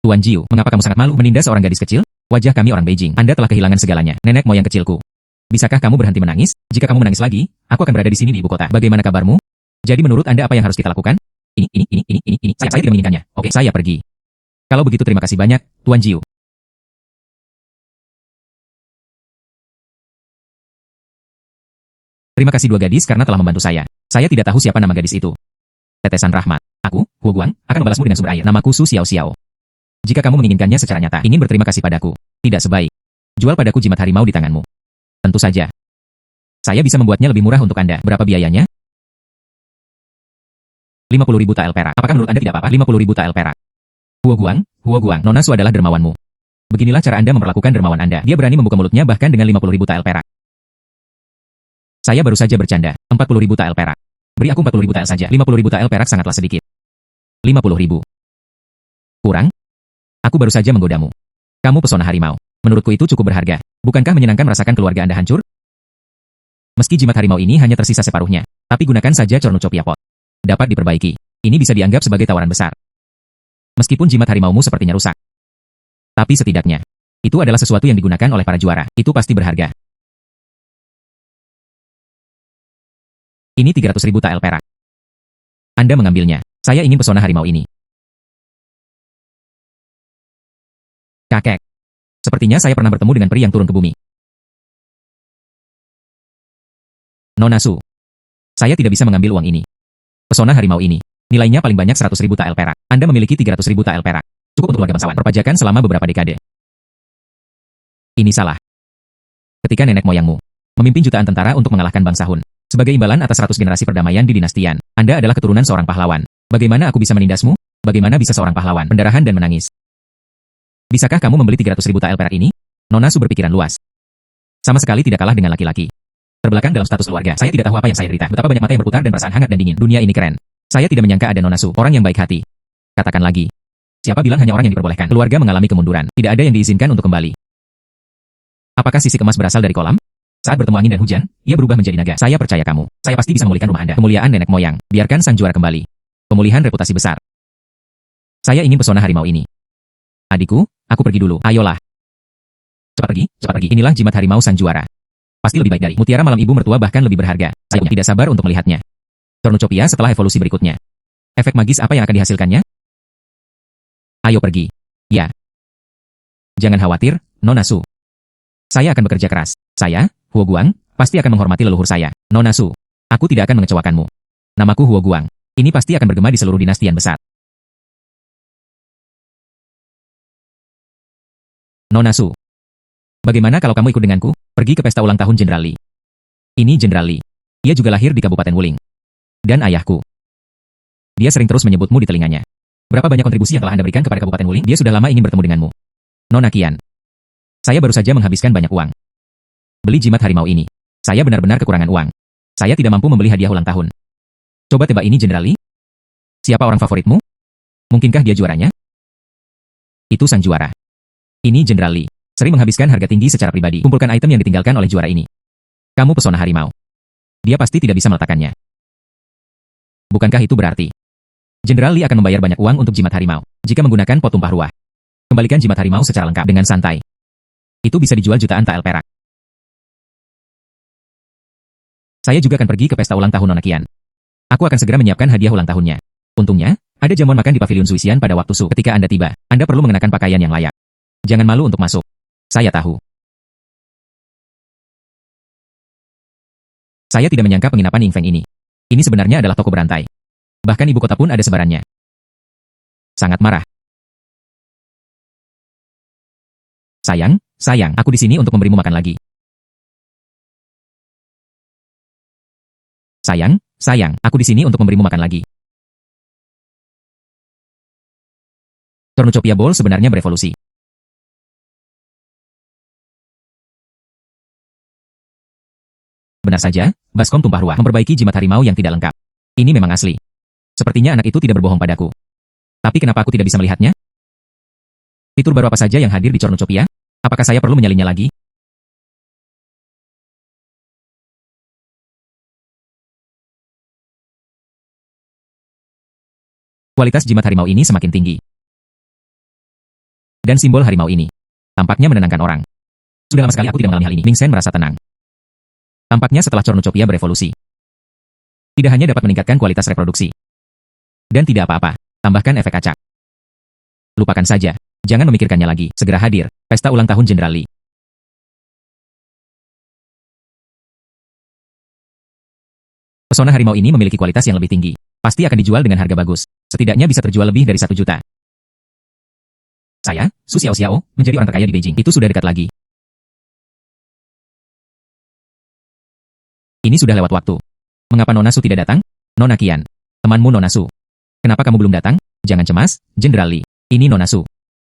Tuan Jiu, mengapa kamu sangat malu menindas seorang gadis kecil? Wajah kami orang Beijing. Anda telah kehilangan segalanya, nenek moyang kecilku. Bisakah kamu berhenti menangis? Jika kamu menangis lagi, aku akan berada di sini di ibu kota. Bagaimana kabarmu? Jadi menurut Anda apa yang harus kita lakukan? Ini. Saya tidak menginginkannya. Oke, saya pergi. Kalau begitu terima kasih banyak, Tuan Jiu. Terima kasih dua gadis karena telah membantu saya. Saya tidak tahu siapa nama gadis itu. Tetesan rahmat. Aku, Huo Guang, akan membalasmu dengan sumber air. Namaku Su Xiao Xiao. Jika kamu menginginkannya secara nyata, ingin berterima kasih padaku. Tidak sebaik. Jual padaku jimat harimau di tanganmu. Tentu saja. Saya bisa membuatnya lebih murah untuk Anda. Berapa biayanya? 50.000 tael perak. Apakah menurut Anda tidak apa-apa? 50.000 tael perak. Huo Guang, Nona Su adalah dermawanmu. Beginilah cara Anda memperlakukan dermawan Anda. Dia berani membuka mulutnya bahkan dengan 50.000 tael perak. Saya baru saja bercanda. 40.000 tael perak. Beri aku 40.000 tael saja. 50.000 tael perak sangatlah sedikit. 50.000. Kurang? Aku baru saja menggodamu. Kamu pesona harimau. Menurutku itu cukup berharga. Bukankah menyenangkan merasakan keluarga Anda hancur? Meski jimat harimau ini hanya tersisa separuhnya, tapi gunakan saja Cornucopia Pot. Dapat diperbaiki. Ini bisa dianggap sebagai tawaran besar. Meskipun jimat harimaumu sepertinya rusak. Tapi setidaknya, itu adalah sesuatu yang digunakan oleh para juara. Itu pasti berharga. Ini 300.000 tael perak. Anda mengambilnya. Saya ingin pesona harimau ini. Kakek. Sepertinya saya pernah bertemu dengan peri yang turun ke bumi. Nona Su. Saya tidak bisa mengambil uang ini. Pesona harimau ini. Nilainya paling banyak 100.000 tael perak. Anda memiliki 300.000 tael perak. Cukup untuk keluarga bangsawan. Perpajakan selama beberapa dekade. Ini salah. Ketika nenek moyangmu memimpin jutaan tentara untuk mengalahkan bangsa Hun. Sebagai imbalan atas 100 generasi perdamaian di dinastian, Anda adalah keturunan seorang pahlawan. Bagaimana aku bisa menindasmu? Bagaimana bisa seorang pahlawan pendarahan dan menangis? Bisakah kamu membeli 300.000 tael perak ini? Nona Su berpikiran luas. Sama sekali tidak kalah dengan laki-laki. Terbelakang dalam status keluarga, saya tidak tahu apa yang saya derita. Betapa banyak mata yang berputar dan perasaan hangat dan dingin. Dunia ini keren. Saya tidak menyangka ada Nona Su, orang yang baik hati. Katakan lagi. Siapa bilang hanya orang yang diperbolehkan? Keluarga mengalami kemunduran. Tidak ada yang diizinkan untuk kembali. Apakah sisik emas berasal dari kolam? Saat bertemu angin dan hujan, ia berubah menjadi naga. Saya percaya kamu. Saya pasti bisa memulihkan rumah Anda. Kemuliaan nenek moyang. Biarkan sang juara kembali. Pemulihan reputasi besar. Saya ingin pesona harimau ini. Adikku, aku pergi dulu. Ayolah. Cepat pergi. Inilah jimat harimau sang juara. Pasti lebih baik dari mutiara malam ibu mertua, bahkan lebih berharga. Saya tidak sabar untuk melihatnya. Cornucopia setelah evolusi berikutnya. Efek magis apa yang akan dihasilkannya? Ayo pergi. Ya. Jangan khawatir, Nona Su. Saya akan bekerja keras. Saya, Huo Guang, pasti akan menghormati leluhur saya. Nona Su. Aku tidak akan mengecewakanmu. Namaku Huo Guang. Ini pasti akan bergema di seluruh dinasti yang besar. Nona Su. Bagaimana kalau kamu ikut denganku? Pergi ke pesta ulang tahun Jenderal Li. Ini Jenderal Li. Ia juga lahir di Kabupaten Wuling. Dan ayahku. Dia sering terus menyebutmu di telinganya. Berapa banyak kontribusi yang telah Anda berikan kepada Kabupaten Wuling? Dia sudah lama ingin bertemu denganmu. Nona Qian. Saya baru saja menghabiskan banyak uang. Beli jimat harimau ini. Saya benar-benar kekurangan uang. Saya tidak mampu membeli hadiah ulang tahun. Coba tebak ini, Jenderal Li. Siapa orang favoritmu? Mungkinkah dia juaranya? Itu sang juara. Ini Jenderal Li. Sering menghabiskan harga tinggi secara pribadi. Kumpulkan item yang ditinggalkan oleh juara ini. Kamu pesona harimau. Dia pasti tidak bisa meletakkannya. Bukankah itu berarti Jenderal Li akan membayar banyak uang untuk jimat harimau jika menggunakan pot tumpah ruah? Kembalikan jimat harimau secara lengkap dengan santai. Itu bisa dijual jutaan tael perak. Saya juga akan pergi ke pesta ulang tahun Nona Qian. Aku akan segera menyiapkan hadiah ulang tahunnya. Untungnya, ada jamuan makan di pavilion Zuisian pada waktu Su. Ketika Anda tiba, Anda perlu mengenakan pakaian yang layak. Jangan malu untuk masuk. Saya tahu. Saya tidak menyangka penginapan Ying Feng ini. Ini sebenarnya adalah toko berantai. Bahkan ibu kota pun ada sebarannya. Sangat marah. Sayang, aku di sini untuk memberimu makan lagi. Sayang, aku di sini untuk memberimu makan lagi. Cornucopia Bowl sebenarnya berevolusi. Benar saja, baskom tumpah ruah memperbaiki jimat harimau yang tidak lengkap. Ini memang asli. Sepertinya anak itu tidak berbohong padaku. Tapi kenapa aku tidak bisa melihatnya? Fitur baru apa saja yang hadir di Cornucopia? Apakah saya perlu menyalinnya lagi? Kualitas jimat harimau ini semakin tinggi. Dan simbol harimau ini tampaknya menenangkan orang. Sudah lama sekali aku tidak mengalami hal ini. Ming Shen merasa tenang. Tampaknya setelah Cornucopia berevolusi, tidak hanya dapat meningkatkan kualitas reproduksi. Dan tidak apa-apa, tambahkan efek acak. Lupakan saja, jangan memikirkannya lagi. Segera hadir, pesta ulang tahun Jenderal Li. Pesona harimau ini memiliki kualitas yang lebih tinggi. Pasti akan dijual dengan harga bagus. Setidaknya bisa terjual lebih dari 1 juta. Saya, Su Xiao, menjadi orang terkaya di Beijing. Itu sudah dekat lagi. Ini sudah lewat waktu. Mengapa Nona Su tidak datang? Nona Qian, temanmu Nona Su. Kenapa kamu belum datang? Jangan cemas, Jenderal Li. Ini Nona Su.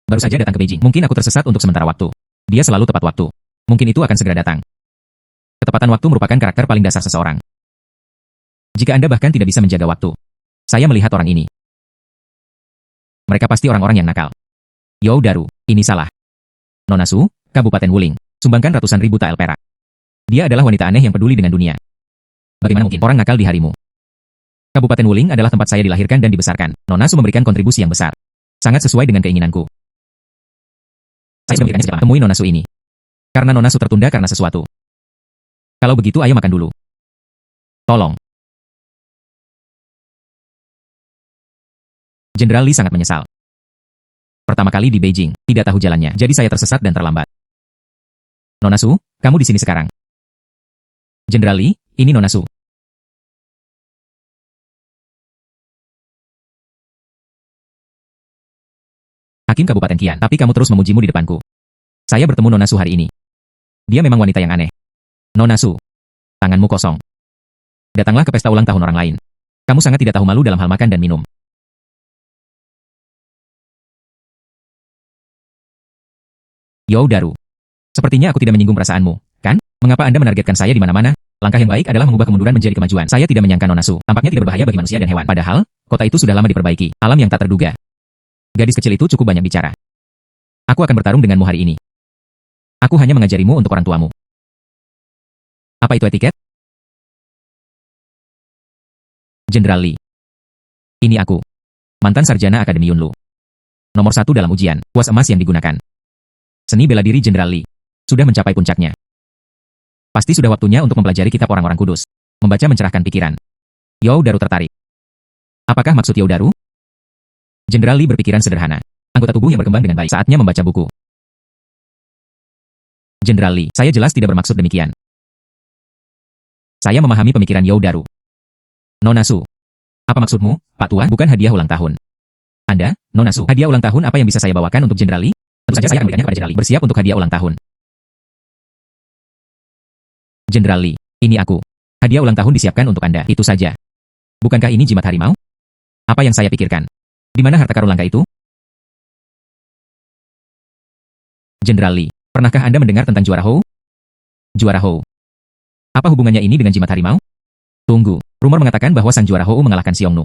Baru saja datang ke Beijing. Mungkin aku tersesat untuk sementara waktu. Dia selalu tepat waktu. Mungkin itu akan segera datang. Ketepatan waktu merupakan karakter paling dasar seseorang. Jika Anda bahkan tidak bisa menjaga waktu. Saya melihat orang ini. Mereka pasti orang-orang yang nakal. You Daru, ini salah. Nona Su, Kabupaten Wuling, sumbangkan ratusan ribu tael perak. Dia adalah wanita aneh yang peduli dengan dunia. Bagaimana mungkin orang nakal di harimu? Kabupaten Wuling adalah tempat saya dilahirkan dan dibesarkan. Nona Su memberikan kontribusi yang besar. Sangat sesuai dengan keinginanku. Saya sudah memikirkannya sejak lama. Temui Nona Su ini. Karena Nona Su tertunda karena sesuatu. Kalau begitu ayo makan dulu. Tolong. Jenderal Li sangat menyesal. Pertama kali di Beijing, tidak tahu jalannya, jadi saya tersesat dan terlambat. Nona Su, kamu di sini sekarang. Jenderal Li, ini Nona Su. Hakim Kabupaten Qian, tapi kamu terus memujimu di depanku. Saya bertemu Nona Su hari ini. Dia memang wanita yang aneh. Nona Su, tanganmu kosong. Datanglah ke pesta ulang tahun orang lain. Kamu sangat tidak tahu malu dalam hal makan dan minum. You Daru. Sepertinya aku tidak menyinggung perasaanmu, kan? Mengapa Anda menargetkan saya di mana-mana? Langkah yang baik adalah mengubah kemunduran menjadi kemajuan. Saya tidak menyangka Nona Su tampaknya tidak berbahaya bagi manusia dan hewan. Padahal, kota itu sudah lama diperbaiki. Alam yang tak terduga. Gadis kecil itu cukup banyak bicara. Aku akan bertarung denganmu hari ini. Aku hanya mengajarimu untuk orang tuamu. Apa itu etiket? Jenderal Li. Ini aku. Mantan sarjana Akademi Yunlu. Nomor 1 dalam ujian, kuas emas yang digunakan. Seni bela diri Jenderal Li sudah mencapai puncaknya. Pasti sudah waktunya untuk mempelajari kitab orang-orang kudus. Membaca mencerahkan pikiran. You Daru tertarik. Apakah maksud You Daru? Jenderal Li berpikiran sederhana. Anggota tubuh yang berkembang dengan baik. Saatnya membaca buku. Jenderal Li, saya jelas tidak bermaksud demikian. Saya memahami pemikiran You Daru. Nona Su. Apa maksudmu, Pak Tua? Bukan hadiah ulang tahun. Anda, Nona Su, hadiah ulang tahun apa yang bisa saya bawakan untuk Jenderal Li? Tentu saja saya akan memberikannya kepada Jenderal Li. Bersiap untuk hadiah ulang tahun. Jenderal Li, ini aku. Hadiah ulang tahun disiapkan untuk Anda. Itu saja. Bukankah ini jimat harimau? Apa yang saya pikirkan? Di mana harta karun langka itu? Jenderal Li, pernahkah Anda mendengar tentang juara Hou? Juara Hou. Apa hubungannya ini dengan jimat harimau? Tunggu, rumor mengatakan bahwa sang juara Hou mengalahkan Xiongnu,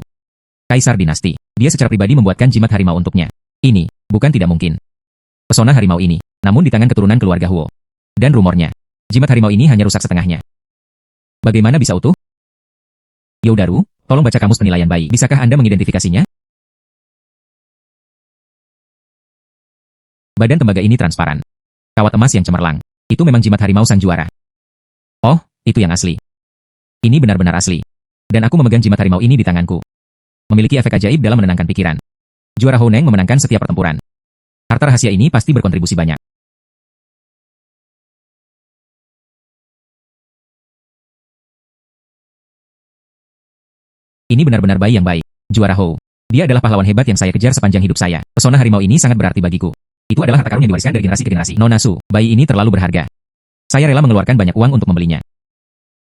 Kaisar dinasti. Dia secara pribadi membuatkan jimat harimau untuknya. Ini, bukan tidak mungkin. Pesona harimau ini, namun di tangan keturunan keluarga Huo. Dan rumornya, jimat harimau ini hanya rusak setengahnya. Bagaimana bisa utuh? Youdaru, tolong baca kamus penilaian bayi. Bisakah Anda mengidentifikasinya? Badan tembaga ini transparan. Kawat emas yang cemerlang. Itu memang jimat harimau sang juara. Oh, itu yang asli. Ini benar-benar asli. Dan aku memegang jimat harimau ini di tanganku. Memiliki efek ajaib dalam menenangkan pikiran. Juara Honeng memenangkan setiap pertempuran. Harta rahasia ini pasti berkontribusi banyak. Ini benar-benar bayi yang baik. Juara Hou. Dia adalah pahlawan hebat yang saya kejar sepanjang hidup saya. Pesona harimau ini sangat berarti bagiku. Itu adalah harta karun yang diwariskan dari generasi ke generasi. Nona Su, bayi ini terlalu berharga. Saya rela mengeluarkan banyak uang untuk membelinya.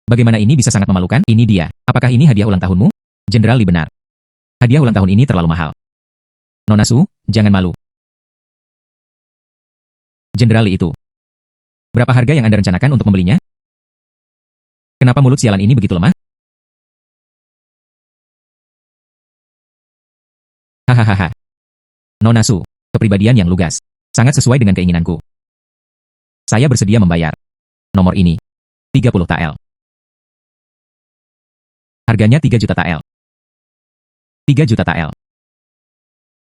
Bagaimana ini bisa sangat memalukan? Ini dia. Apakah ini hadiah ulang tahunmu? Jenderal Li benar. Hadiah ulang tahun ini terlalu mahal. Nona Su, jangan malu. Jenderal Li itu. Berapa harga yang Anda rencanakan untuk membelinya? Kenapa mulut sialan ini begitu lemah? Hahaha. Nona Su, kepribadian yang lugas. Sangat sesuai dengan keinginanku. Saya bersedia membayar. Nomor ini. 30 tael. Harganya 3 juta tael. 3 juta tael.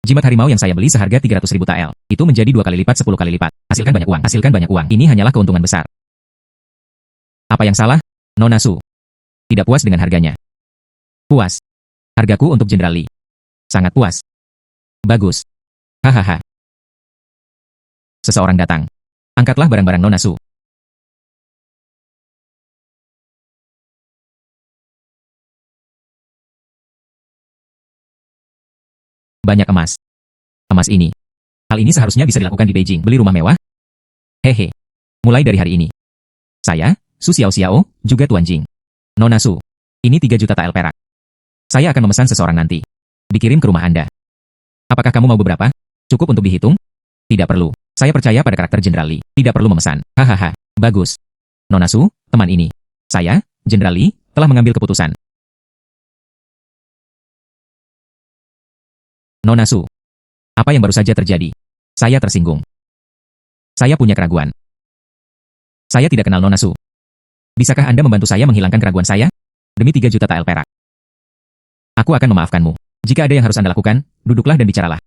Jimat harimau yang saya beli seharga 300.000 tael. Itu menjadi 2 kali lipat 10 kali lipat. Hasilkan banyak uang. Hasilkan banyak uang. Ini hanyalah keuntungan besar. Apa yang salah? Nona Su. Tidak puas dengan harganya. Puas. Hargaku untuk Jenderal Li. Sangat puas. Bagus. Hahaha. Seseorang datang. Angkatlah barang-barang Nona Su. Banyak emas. Emas ini. Hal ini seharusnya bisa dilakukan di Beijing. Beli rumah mewah? Hehe. Mulai dari hari ini. Saya, Su Xiao Xiao, juga Tuan Jing. Nona Su. Ini 3 juta tael perak. Saya akan memesan seseorang nanti. Dikirim ke rumah Anda. Apakah kamu mau beberapa? Cukup untuk dihitung? Tidak perlu. Saya percaya pada karakter Jenderal Li. Tidak perlu memesan. Hahaha. Bagus. Nona Su, teman ini. Saya, Jenderal Li, telah mengambil keputusan. Nona Su. Apa yang baru saja terjadi? Saya tersinggung. Saya punya keraguan. Saya tidak kenal Nona Su. Bisakah Anda membantu saya menghilangkan keraguan saya? Demi 3 juta tael perak. Aku akan memaafkanmu. Jika ada yang harus Anda lakukan, duduklah dan bicaralah.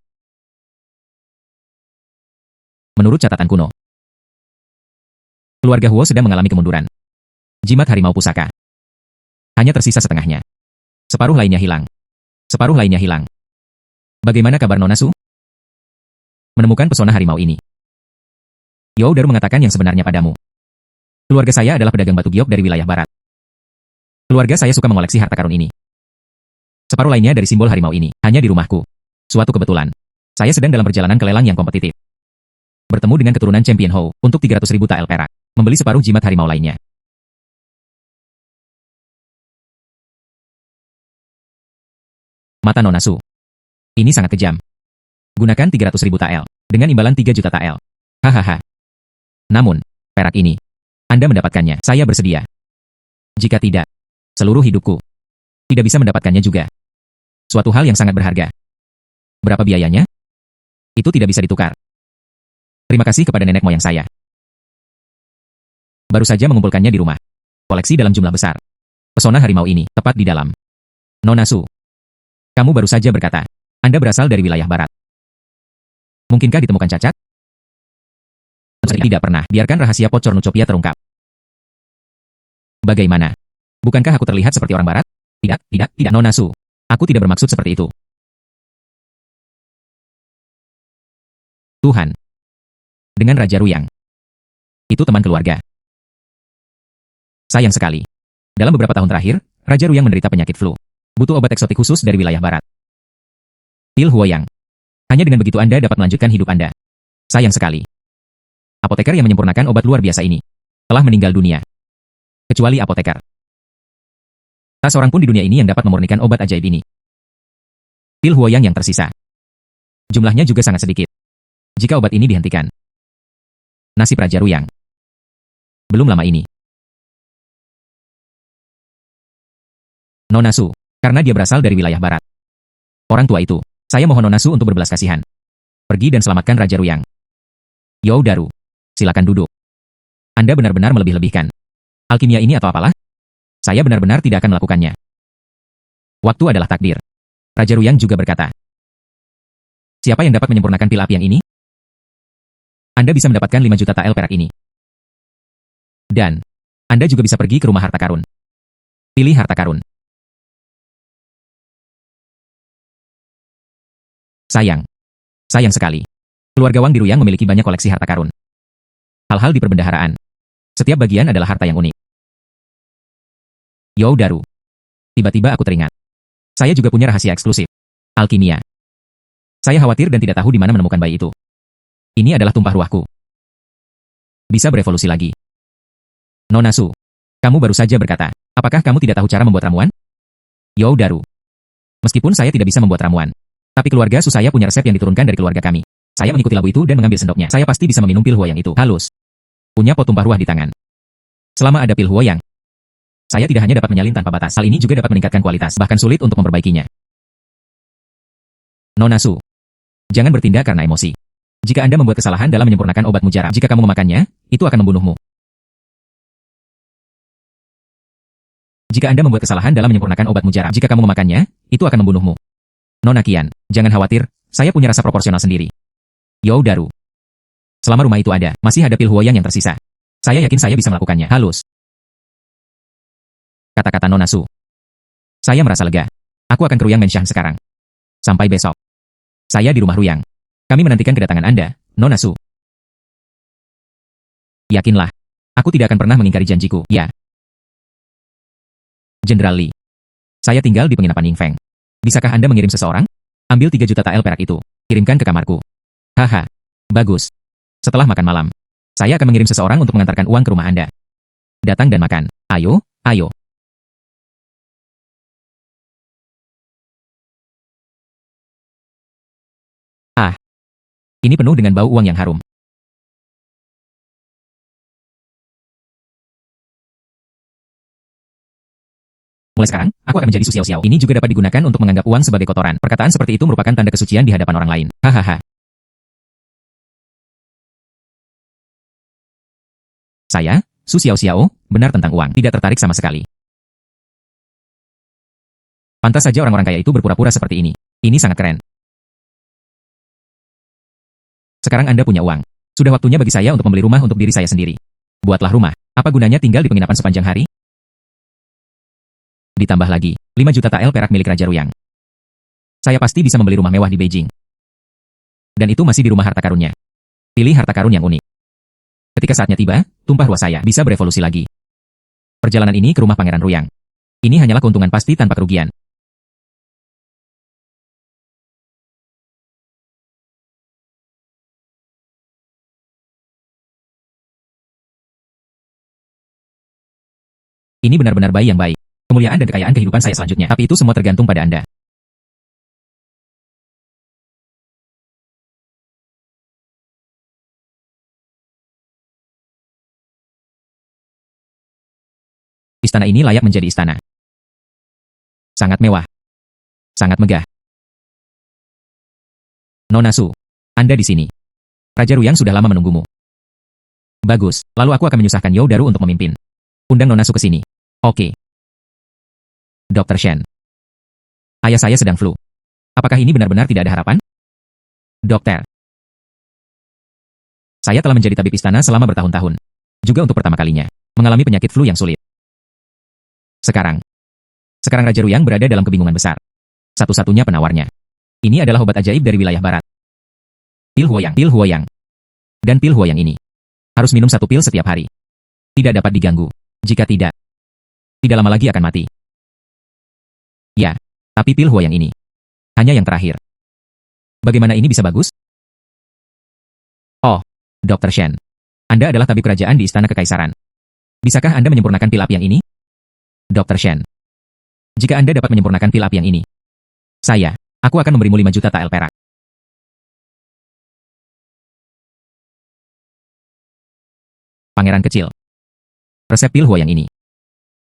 Menurut catatan kuno, keluarga Huo sedang mengalami kemunduran. Jimat harimau pusaka. Hanya tersisa setengahnya. Separuh lainnya hilang. Separuh lainnya hilang. Bagaimana kabar Nona Su? Menemukan pesona harimau ini. Youdaru mengatakan yang sebenarnya padamu. Keluarga saya adalah pedagang batu giok dari wilayah barat. Keluarga saya suka mengoleksi harta karun ini. Separuh lainnya dari simbol harimau ini, hanya di rumahku. Suatu kebetulan. Saya sedang dalam perjalanan ke lelang yang kompetitif. Bertemu dengan keturunan Champion Hou, untuk 300.000 tael perak. Membeli separuh jimat harimau lainnya. Mata Nona Su. Ini sangat kejam. Gunakan 300.000 tael, dengan imbalan 3 juta tael. Hahaha. Namun, perak ini. Anda mendapatkannya, saya bersedia. Jika tidak, seluruh hidupku. Tidak bisa mendapatkannya juga. Suatu hal yang sangat berharga. Berapa biayanya? Itu tidak bisa ditukar. Terima kasih kepada nenek moyang saya. Baru saja mengumpulkannya di rumah. Koleksi dalam jumlah besar. Pesona harimau ini, tepat di dalam. Nona Su. Kamu baru saja berkata, Anda berasal dari wilayah barat. Mungkinkah ditemukan cacat? Tidak pernah. Biarkan rahasia Pot Cornucopia terungkap. Bagaimana? Bukankah aku terlihat seperti orang barat? Tidak, Nona Su. Aku tidak bermaksud seperti itu. Tuhan. Dengan Raja Ruyang. Itu teman keluarga. Sayang sekali. Dalam beberapa tahun terakhir, Raja Ruyang menderita penyakit flu. Butuh obat eksotik khusus dari wilayah barat. Pil Huoyang. Hanya dengan begitu Anda dapat melanjutkan hidup Anda. Sayang sekali. Apoteker yang menyempurnakan obat luar biasa ini telah meninggal dunia. Kecuali apoteker. Tak seorang pun di dunia ini yang dapat memurnikan obat ajaib ini. Pil Huoyang yang tersisa. Jumlahnya juga sangat sedikit. Jika obat ini dihentikan. Nasib Raja Ruyang. Belum lama ini, Nona Su, karena dia berasal dari wilayah barat. Orang tua itu, saya mohon Nona Su untuk berbelas kasihan. Pergi dan selamatkan Raja Ruyang. You Daru, silakan duduk. Anda benar-benar melebih-lebihkan. Alkimia ini atau apalah? Saya benar-benar tidak akan melakukannya. Waktu adalah takdir. Raja Ruyang juga berkata. Siapa yang dapat menyempurnakan pil api yang ini? Anda bisa mendapatkan 5 juta tael perak ini. Dan, Anda juga bisa pergi ke rumah harta karun. Pilih harta karun. Sayang. Sayang sekali. Keluarga Wang di Ruyang memiliki banyak koleksi harta karun. Hal-hal di perbendaharaan. Setiap bagian adalah harta yang unik. You Daru. Tiba-tiba aku teringat. Saya juga punya rahasia eksklusif. Alkimia. Saya khawatir dan tidak tahu di mana menemukan bayi itu. Ini adalah tumpah ruahku. Bisa berevolusi lagi. Nona Su, kamu baru saja berkata, apakah kamu tidak tahu cara membuat ramuan? You Daru. Meskipun saya tidak bisa membuat ramuan, tapi keluarga Su saya punya resep yang diturunkan dari keluarga kami. Saya mengikuti labu itu dan mengambil sendoknya. Saya pasti bisa meminum pil huoyang itu. Halus. Punya pot tumpah ruah di tangan. Selama ada pil huoyang, saya tidak hanya dapat menyalin tanpa batas. Hal ini juga dapat meningkatkan kualitas, bahkan sulit untuk memperbaikinya. Nona Su, jangan bertindak karena emosi. Jika Anda membuat kesalahan dalam menyempurnakan obat mujarab, jika kamu memakannya, itu akan membunuhmu. Jika Anda membuat kesalahan dalam menyempurnakan obat mujarab, jika kamu memakannya, itu akan membunuhmu. Nona Qian, jangan khawatir, saya punya rasa proporsional sendiri. You Daru. Selama rumah itu ada, masih ada pil huoyang yang tersisa. Saya yakin saya bisa melakukannya. Halus. Kata-kata Nona Su. Saya merasa lega. Aku akan ke Ruyang Menshan sekarang. Sampai besok. Saya di rumah Ruyang. Kami menantikan kedatangan Anda, Nona Su. Yakinlah. Aku tidak akan pernah mengingkari janjiku, ya. Jenderal Li. Saya tinggal di penginapan Yingfeng. Bisakah Anda mengirim seseorang? Ambil 3 juta tael perak itu. Kirimkan ke kamarku. Haha. Bagus. Setelah makan malam, saya akan mengirim seseorang untuk mengantarkan uang ke rumah Anda. Datang dan makan. Ayo, ayo. Ah. Ini penuh dengan bau uang yang harum. Mulai sekarang, aku akan menjadi Su Xiao. Ini juga dapat digunakan untuk menganggap uang sebagai kotoran. Perkataan seperti itu merupakan tanda kesucian di hadapan orang lain. Hahaha. Saya, Su Xiao, benar tentang uang, tidak tertarik sama sekali. Pantas saja orang-orang kaya itu berpura-pura seperti ini. Ini sangat keren. Sekarang Anda punya uang. Sudah waktunya bagi saya untuk membeli rumah untuk diri saya sendiri. Buatlah rumah. Apa gunanya tinggal di penginapan sepanjang hari? Ditambah lagi, 5 juta tael perak milik Raja Ruyang. Saya pasti bisa membeli rumah mewah di Beijing. Dan itu masih di rumah harta karunnya. Pilih harta karun yang unik. Ketika saatnya tiba, tumpah ruah saya bisa berevolusi lagi. Perjalanan ini ke rumah Pangeran Ruyang. Ini hanyalah keuntungan pasti tanpa kerugian. Ini benar-benar bayi yang baik. Kemuliaan dan kekayaan kehidupan saya selanjutnya. Tapi itu semua tergantung pada Anda. Istana ini layak menjadi istana. Sangat mewah. Sangat megah. Nona Su, Anda di sini. Raja Ruyang sudah lama menunggumu. Bagus, lalu aku akan menyusahkan You Daru untuk memimpin. Undang Nona Su ke sini. Oke. Dr. Shen. Ayah saya sedang flu. Apakah ini benar-benar tidak ada harapan? Dokter. Saya telah menjadi tabib istana selama bertahun-tahun. Juga untuk pertama kalinya, mengalami penyakit flu yang sulit. Sekarang Raja Ruyang berada dalam kebingungan besar. Satu-satunya penawarnya. Ini adalah obat ajaib dari wilayah barat. Pil huoyang. Dan pil huoyang ini harus minum 1 pil setiap hari. Tidak dapat diganggu. Jika tidak lama lagi akan mati. Ya, tapi pil huoyang ini hanya yang terakhir. Bagaimana ini bisa bagus? Oh, Dr. Shen. Anda adalah tabib kerajaan di Istana Kekaisaran. Bisakah Anda menyempurnakan pil api yang ini? Dr. Shen. Jika Anda dapat menyempurnakan pil api yang ini, aku akan memberimu 5 juta tael perak. Pangeran kecil. Resep pil huoyang ini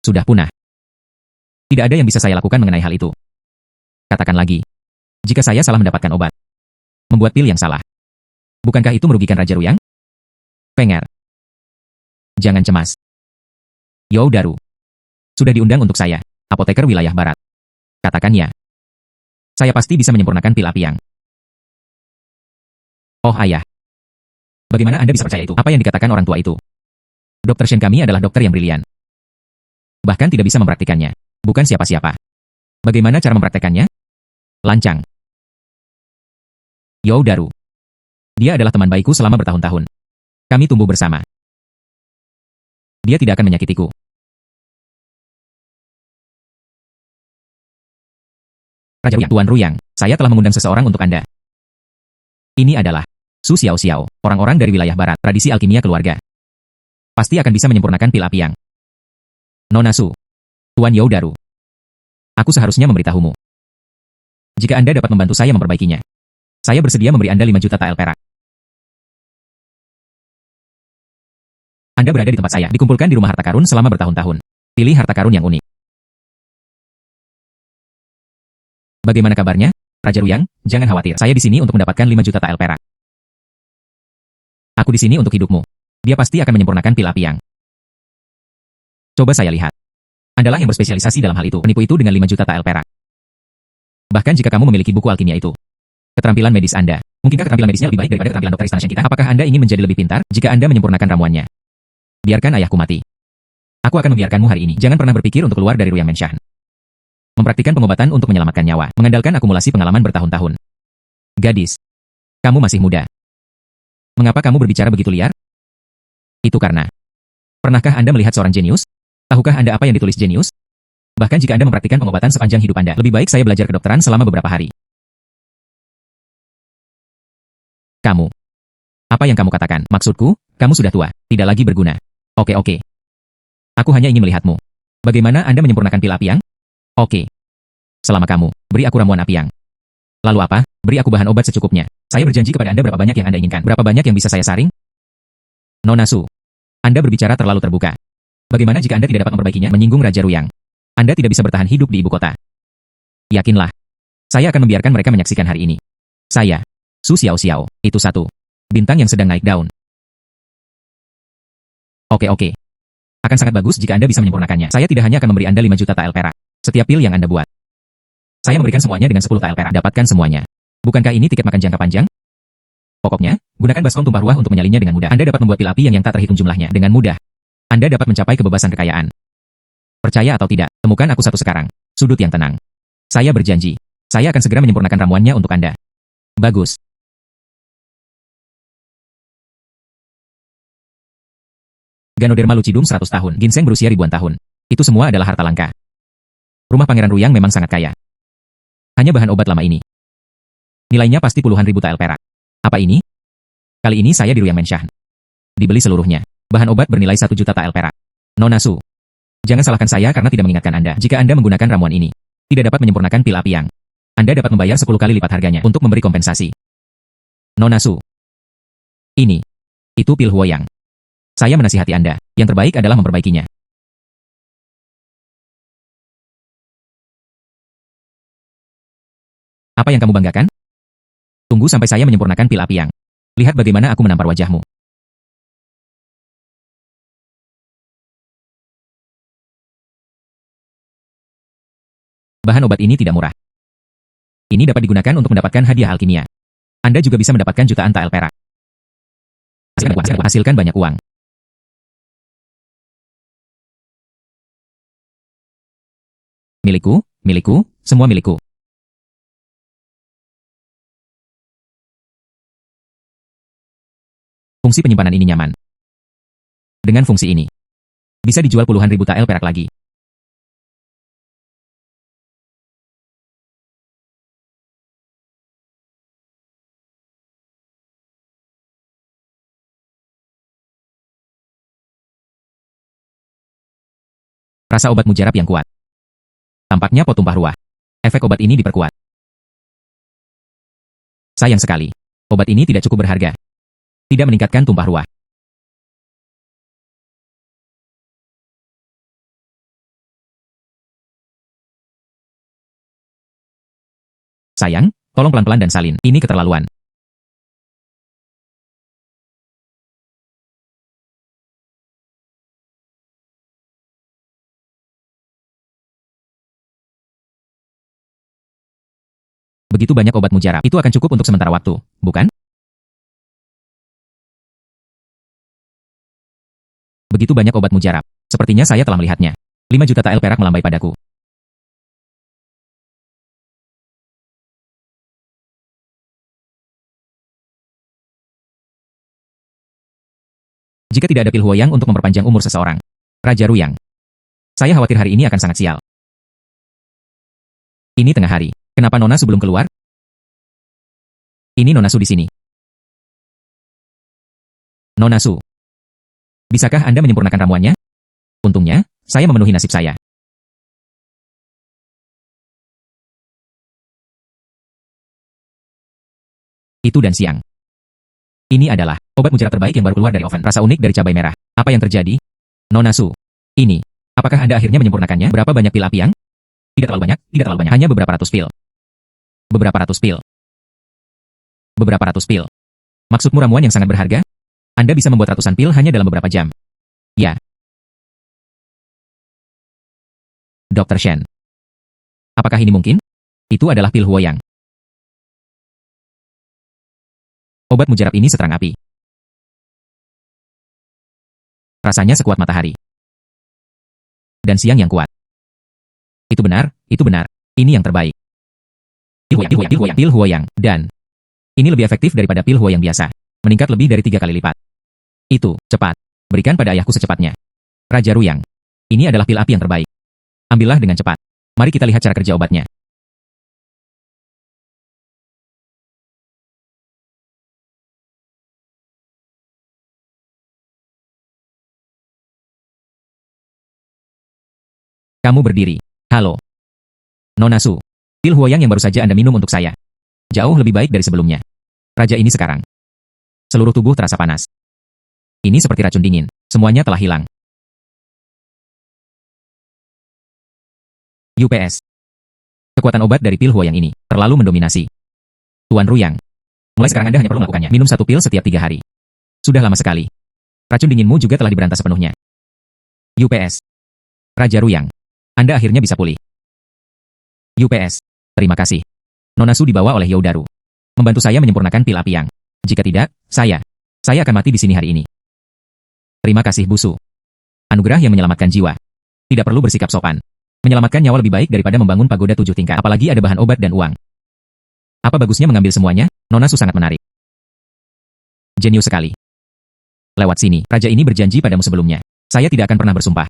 sudah punah. Tidak ada yang bisa saya lakukan mengenai hal itu. Katakan lagi, jika saya salah mendapatkan obat, membuat pil yang salah, bukankah itu merugikan Raja Ruyang? Fenger. Jangan cemas. Yo Daru. Sudah diundang untuk saya, apoteker wilayah barat. Katakannya. Saya pasti bisa menyempurnakan pil api yang. Oh ayah. Bagaimana Anda bisa percaya itu? Apa yang dikatakan orang tua itu? Dokter Shen kami adalah dokter yang brilian. Bahkan tidak bisa mempraktikannya. Bukan siapa-siapa. Bagaimana cara mempraktekannya? Lancang. Yo Daru. Dia adalah teman baikku selama bertahun-tahun. Kami tumbuh bersama. Dia tidak akan menyakitiku. Raja Ruyang, Tuan Ruyang, saya telah mengundang seseorang untuk Anda. Ini adalah Su Xiao Xiao, orang-orang dari wilayah barat, tradisi alkimia keluarga. Pasti akan bisa menyempurnakan pil api yang. Nona Su, Tuan Yo Daru. Aku seharusnya memberitahumu. Jika Anda dapat membantu saya memperbaikinya, saya bersedia memberi Anda 5 juta tael perak. Anda berada di tempat saya, dikumpulkan di rumah harta karun selama bertahun-tahun. Pilih harta karun yang unik. Bagaimana kabarnya? Raja Ruyang, jangan khawatir. Saya di sini untuk mendapatkan 5 juta tael perak. Aku di sini untuk hidupmu. Dia pasti akan menyempurnakan pil api yang. Coba saya lihat. Andalah yang berspesialisasi dalam hal itu. Penipu itu dengan 5 juta tael perak. Bahkan jika kamu memiliki buku alkimia itu. Keterampilan medis Anda. Mungkinkah keterampilan medisnya lebih baik daripada keterampilan dokter istana kita? Apakah Anda ingin menjadi lebih pintar jika Anda menyempurnakan ramuannya? Biarkan ayahku mati. Aku akan membiarkanmu hari ini. Jangan pernah berpikir untuk keluar dari Ruyang Menshan. Mempraktikkan pengobatan untuk menyelamatkan nyawa, mengandalkan akumulasi pengalaman bertahun-tahun. Gadis, kamu masih muda. Mengapa kamu berbicara begitu liar? Itu karena. Pernahkah Anda melihat seorang jenius? Tahukah Anda apa yang ditulis jenius? Bahkan jika Anda mempraktikkan pengobatan sepanjang hidup Anda, lebih baik saya belajar kedokteran selama beberapa hari. Kamu. Apa yang kamu katakan? Maksudku, kamu sudah tua, tidak lagi berguna. Oke. Aku hanya ingin melihatmu. Bagaimana Anda menyempurnakan pil api yang? Oke. Selama kamu, beri aku ramuan api yang. Lalu apa? Beri aku bahan obat secukupnya. Saya berjanji kepada Anda berapa banyak yang Anda inginkan. Berapa banyak yang bisa saya saring? Nona Su. Anda berbicara terlalu terbuka. Bagaimana jika Anda tidak dapat memperbaikinya? Menyinggung Raja Ruyang. Anda tidak bisa bertahan hidup di ibu kota. Yakinlah. Saya akan membiarkan mereka menyaksikan hari ini. Saya, Su Xiao Xiao, itu satu. Bintang yang sedang naik daun. Oke. Akan sangat bagus jika Anda bisa menyempurnakannya. Saya tidak hanya akan memberi Anda 5 juta tael perak. Setiap pil yang Anda buat. Saya memberikan semuanya dengan 10 tael perak. Dapatkan semuanya. Bukankah ini tiket makan jangka panjang? Pokoknya, gunakan baskom tumpah ruah untuk menyalinnya dengan mudah. Anda dapat membuat pil api yang tak terhitung jumlahnya dengan mudah. Anda dapat mencapai kebebasan kekayaan. Percaya atau tidak, temukan aku satu sekarang. Sudut yang tenang. Saya berjanji. Saya akan segera menyempurnakan ramuannya untuk Anda. Bagus. Ganoderma lucidum 100 tahun. Ginseng berusia ribuan tahun. Itu semua adalah harta langka. Rumah Pangeran Ruyang memang sangat kaya. Hanya bahan obat lama ini. Nilainya pasti puluhan ribu tael perak. Apa ini? Kali ini saya di Ruyang Menshan. Dibeli seluruhnya. Bahan obat bernilai 1 juta tael perak. Nona Su. Jangan salahkan saya karena tidak mengingatkan Anda. Jika Anda menggunakan ramuan ini, tidak dapat menyempurnakan pil api yang. Anda dapat membayar 10 kali lipat harganya untuk memberi kompensasi. Nona Su. Ini. Itu pil Huoyang. Saya menasihati Anda. Yang terbaik adalah memperbaikinya. Apa yang kamu banggakan? Tunggu sampai saya menyempurnakan pil api yang. Lihat bagaimana aku menampar wajahmu. Bahan obat ini tidak murah. Ini dapat digunakan untuk mendapatkan hadiah alkimia. Anda juga bisa mendapatkan jutaan tael perak. Hasilkan banyak uang. Milikku, semua milikku. Fungsi penyimpanan ini nyaman. Dengan fungsi ini, bisa dijual puluhan ribu tael perak lagi. Rasa obat mujarab yang kuat. Tampaknya pot tumpah ruah. Efek obat ini diperkuat. Sayang sekali. Obat ini tidak cukup berharga. Tidak meningkatkan tumpah ruah. Sayang, tolong pelan-pelan dan salin. Ini keterlaluan. Begitu banyak obat mujarab. Itu akan cukup untuk sementara waktu, bukan? Begitu banyak obat mujarab. Sepertinya saya telah melihatnya. 5 juta tael perak melambai padaku. Jika tidak ada pil Huoyang untuk memperpanjang umur seseorang. Raja Ruyang. Saya khawatir hari ini akan sangat sial. Ini tengah hari. Kenapa Nona Su belum keluar? Ini Nona Su di sini. Nona Su. Bisakah Anda menyempurnakan ramuannya? Untungnya, saya memenuhi nasib saya. Itu dan siang. Ini adalah obat mujarab terbaik yang baru keluar dari oven. Rasa unik dari cabai merah. Apa yang terjadi? Nona Su. Ini. Apakah Anda akhirnya menyempurnakannya? Berapa banyak pil api yang? Tidak terlalu banyak, tidak terlalu banyak. Hanya beberapa ratus pil. Beberapa ratus pil. Beberapa ratus pil. Maksudmu ramuan yang sangat berharga? Anda bisa membuat ratusan pil hanya dalam beberapa jam. Ya. Dr. Shen. Apakah ini mungkin? Itu adalah pil Huoyang. Obat mujarab ini seterang api. Rasanya sekuat matahari. Dan siang yang kuat. Itu benar, itu benar. Ini yang terbaik. Pil Huoyang. Dan ini lebih efektif daripada pil Huoyang biasa. Meningkat lebih dari 3 kali lipat. Itu, cepat. Berikan pada ayahku secepatnya. Raja Ruyang. Ini adalah pil api yang terbaik. Ambillah dengan cepat. Mari kita lihat cara kerja obatnya. Kamu berdiri. Halo. Nona Su. Pil Huoyang yang baru saja Anda minum untuk saya. Jauh lebih baik dari sebelumnya. Raja ini sekarang. Seluruh tubuh terasa panas. Ini seperti racun dingin. Semuanya telah hilang. UPS. Kekuatan obat dari pil Huoyang ini terlalu mendominasi. Tuan Ruyang. Mulai sekarang Anda hanya perlu melakukannya. Minum 1 pil setiap 3 hari. Sudah lama sekali. Racun dinginmu juga telah diberantas sepenuhnya. UPS. Raja Ruyang. Anda akhirnya bisa pulih. UPS. Terima kasih. Nona Su dibawa oleh Youdaru. Membantu saya menyempurnakan pil api yang. Jika tidak, saya akan mati di sini hari ini. Terima kasih Busu. Anugerah yang menyelamatkan jiwa. Tidak perlu bersikap sopan. Menyelamatkan nyawa lebih baik daripada membangun pagoda 7 tingkat. Apalagi ada bahan obat dan uang. Apa bagusnya mengambil semuanya? Nona Su sangat menarik. Jenius sekali. Lewat sini, raja ini berjanji padamu sebelumnya. Saya tidak akan pernah bersumpah.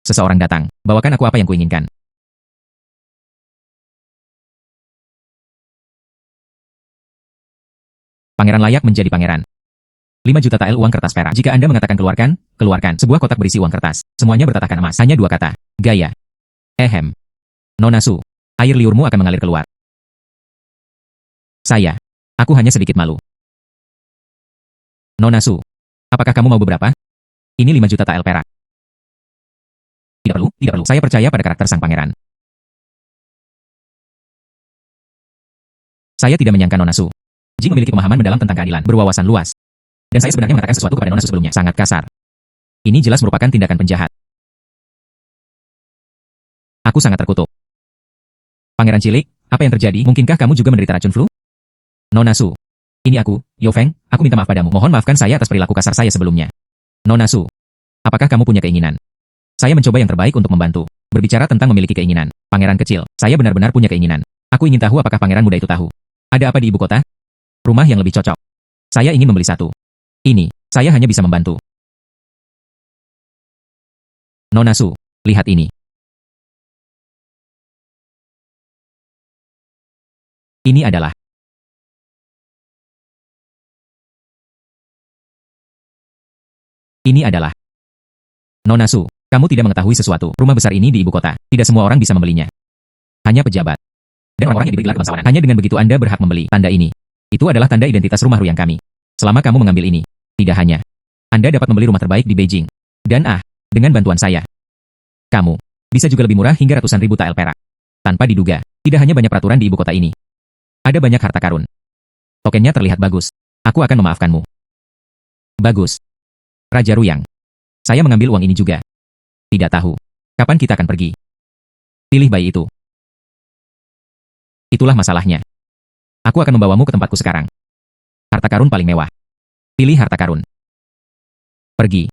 Seseorang datang, bawakan aku apa yang kuinginkan. Pangeran layak menjadi pangeran. 5 juta tael uang kertas perak. Jika Anda mengatakan keluarkan, keluarkan. Sebuah kotak berisi uang kertas. Semuanya bertatakan emas. Hanya 2 kata. Gaya. Ehem. Nona Su. Air liurmu akan mengalir keluar. Aku hanya sedikit malu. Nona Su. Apakah kamu mau beberapa? Ini 5 juta tael perak. Tidak perlu, tidak perlu. Saya percaya pada karakter sang pangeran. Saya tidak menyangka Nona Su. Jing memiliki pemahaman mendalam tentang keadilan, berwawasan luas. Dan saya sebenarnya mengatakan sesuatu kepada Nona Su sebelumnya, sangat kasar. Ini jelas merupakan tindakan penjahat. Aku sangat terkutuk. Pangeran cilik, apa yang terjadi? Mungkinkah kamu juga menderita racun flu? Nona Su. Ini aku, Yo Feng, aku minta maaf padamu. Mohon maafkan saya atas perilaku kasar saya sebelumnya. Nona Su. Apakah kamu punya keinginan? Saya mencoba yang terbaik untuk membantu. Berbicara tentang memiliki keinginan. Pangeran kecil, saya benar-benar punya keinginan. Aku ingin tahu apakah pangeran muda itu tahu. Ada apa di ibu kota? Rumah yang lebih cocok. Saya ingin membeli 1. Ini, saya hanya bisa membantu. Nona Su, lihat ini. Ini adalah. Ini adalah. Nona Su, kamu tidak mengetahui sesuatu. Rumah besar ini di ibu kota. Tidak semua orang bisa membelinya. Hanya pejabat. Dan orang-orang yang diberi gelar kebangsawanan. Hanya dengan begitu Anda berhak membeli tanda ini. Itu adalah tanda identitas rumah Ruyang kami. Selama kamu mengambil ini, tidak hanya Anda dapat membeli rumah terbaik di Beijing. Dan dengan bantuan saya, kamu bisa juga lebih murah hingga ratusan ribu tael perak. Tanpa diduga, tidak hanya banyak peraturan di ibu kota ini. Ada banyak harta karun. Tokennya terlihat bagus. Aku akan memaafkanmu. Bagus. Raja Ruyang. Saya mengambil uang ini juga. Tidak tahu. Kapan kita akan pergi? Pilih bayi itu. Itulah masalahnya. Aku akan membawamu ke tempatku sekarang. Harta karun paling mewah. Pilih harta karun. Pergi.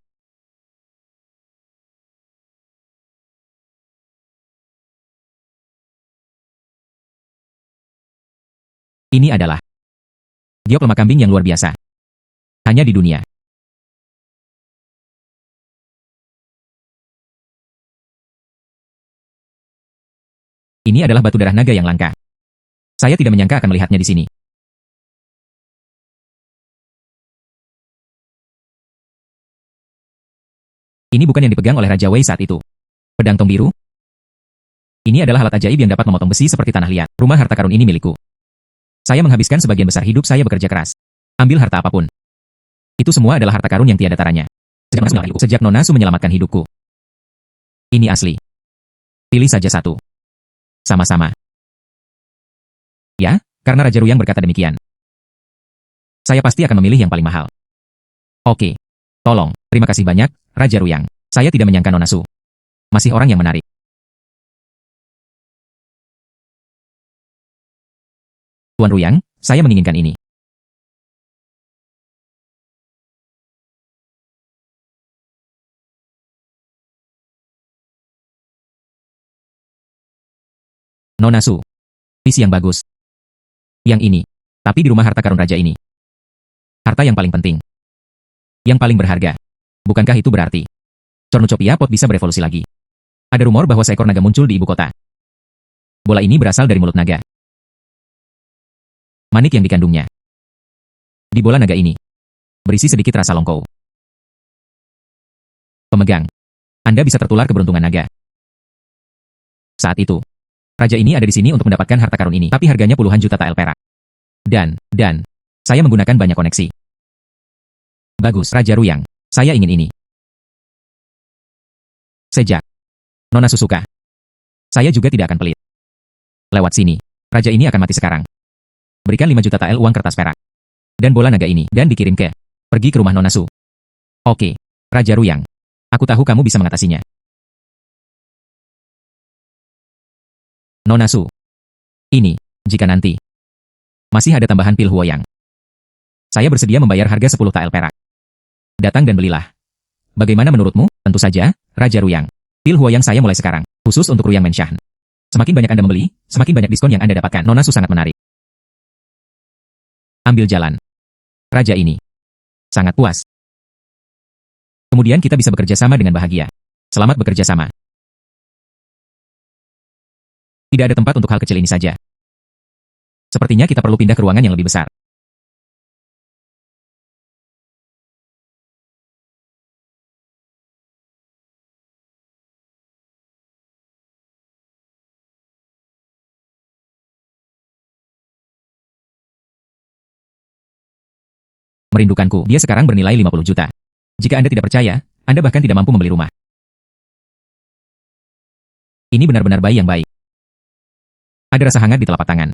Ini adalah giok lemak kambing yang luar biasa. Hanya di dunia. Ini adalah batu darah naga yang langka. Saya tidak menyangka akan melihatnya di sini. Ini bukan yang dipegang oleh Raja Wei saat itu. Pedang tong biru? Ini adalah alat ajaib yang dapat memotong besi seperti tanah liat. Rumah harta karun ini milikku. Saya menghabiskan sebagian besar hidup saya bekerja keras. Ambil harta apapun. Itu semua adalah harta karun yang tiada taranya. Sejak Nona Su menyelamatkan hidupku. Ini asli. Pilih saja satu. Sama-sama. Ya, karena Raja Ruyang berkata demikian. Saya pasti akan memilih yang paling mahal. Oke. Tolong, terima kasih banyak, Raja Ruyang. Saya tidak menyangka Nona Su. Masih orang yang menarik. Tuan Ruyang, saya menginginkan ini. Nona Su. Tis yang bagus. Yang ini. Tapi di rumah harta karun raja ini. Harta yang paling penting. Yang paling berharga. Bukankah itu berarti Cornucopia Pot bisa berevolusi lagi? Ada rumor bahwa seekor naga muncul di ibu kota. Bola ini berasal dari mulut naga. Manik yang dikandungnya. Di bola naga ini. Berisi sedikit rasa longkou. Pemegang. Anda bisa tertular keberuntungan naga. Saat itu. Raja ini ada di sini untuk mendapatkan harta karun ini, tapi harganya puluhan juta tael perak. Dan, saya menggunakan banyak koneksi. Bagus, Raja Ruyang. Saya ingin ini. Sejak Nona Susuka. Saya juga tidak akan pelit. Lewat sini. Raja ini akan mati sekarang. Berikan 5 juta tael uang kertas perak. Dan bola naga ini, dan dikirim ke. Pergi ke rumah Nona Su. Oke, Raja Ruyang. Aku tahu kamu bisa mengatasinya. Nona Su. Ini, jika nanti masih ada tambahan pil Huoyang. Saya bersedia membayar harga 10 tael perak. Datang dan belilah. Bagaimana menurutmu? Tentu saja, Raja Ruyang. Pil Huoyang saya mulai sekarang, khusus untuk Ruyang Menshan. Semakin banyak Anda membeli, semakin banyak diskon yang Anda dapatkan. Nona Su sangat menarik. Ambil jalan. Raja ini sangat puas. Kemudian kita bisa bekerja sama dengan bahagia. Selamat bekerja sama. Tidak ada tempat untuk hal kecil ini saja. Sepertinya kita perlu pindah ke ruangan yang lebih besar. Merindukanku, dia sekarang bernilai 50 juta. Jika Anda tidak percaya, Anda bahkan tidak mampu membeli rumah. Ini benar-benar bayi yang baik. Ada rasa hangat di telapak tangan.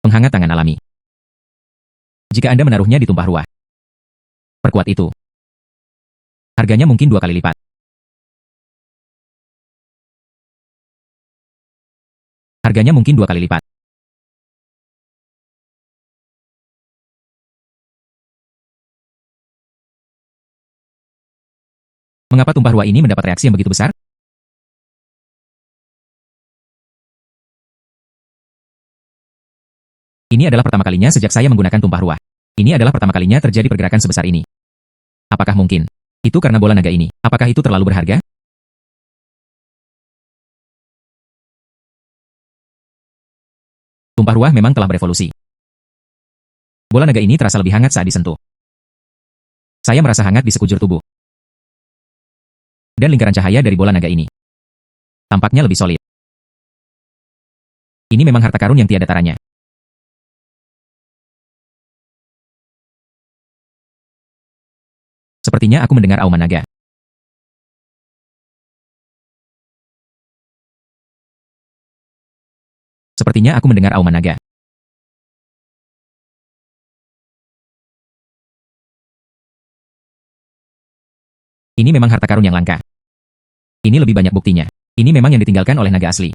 Penghangat tangan alami. Jika Anda menaruhnya di tumpah ruah. Perkuat itu. Harganya mungkin 2 kali lipat. Harganya mungkin 2 kali lipat. Mengapa tumpah ruah ini mendapat reaksi yang begitu besar? Ini adalah pertama kalinya sejak saya menggunakan tumpah ruah. Ini adalah pertama kalinya terjadi pergerakan sebesar ini. Apakah mungkin? Itu karena bola naga ini. Apakah itu terlalu berharga? Tumpah ruah memang telah berevolusi. Bola naga ini terasa lebih hangat saat disentuh. Saya merasa hangat di sekujur tubuh. Dan lingkaran cahaya dari bola naga ini tampaknya lebih solid. Ini memang harta karun yang tiada taranya. Sepertinya aku mendengar auman naga. Sepertinya aku mendengar auman naga. Ini memang harta karun yang langka. Ini lebih banyak buktinya. Ini memang yang ditinggalkan oleh naga asli.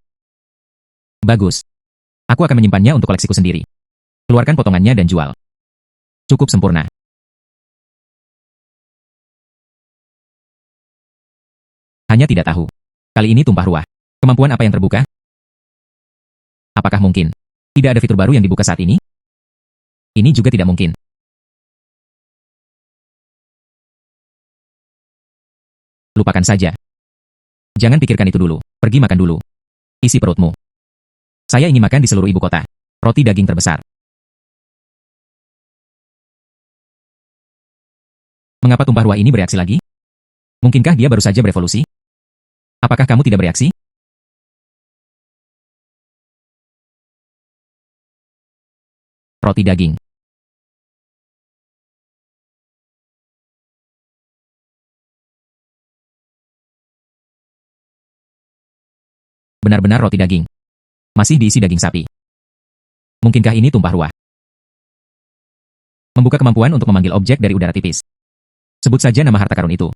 Bagus. Aku akan menyimpannya untuk koleksiku sendiri. Keluarkan potongannya dan jual. Cukup sempurna. Hanya tidak tahu. Kali ini tumpah ruah. Kemampuan apa yang terbuka? Apakah mungkin? Tidak ada fitur baru yang dibuka saat ini? Ini juga tidak mungkin. Lupakan saja. Jangan pikirkan itu dulu. Pergi makan dulu. Isi perutmu. Saya ingin makan di seluruh ibu kota. Roti daging terbesar. Mengapa tumpah ruah ini bereaksi lagi? Mungkinkah dia baru saja berevolusi? Apakah kamu tidak bereaksi? Roti daging. Benar-benar roti daging. Masih diisi daging sapi. Mungkinkah ini tumpah ruah? Membuka kemampuan untuk memanggil objek dari udara tipis. Sebut saja nama harta karun itu.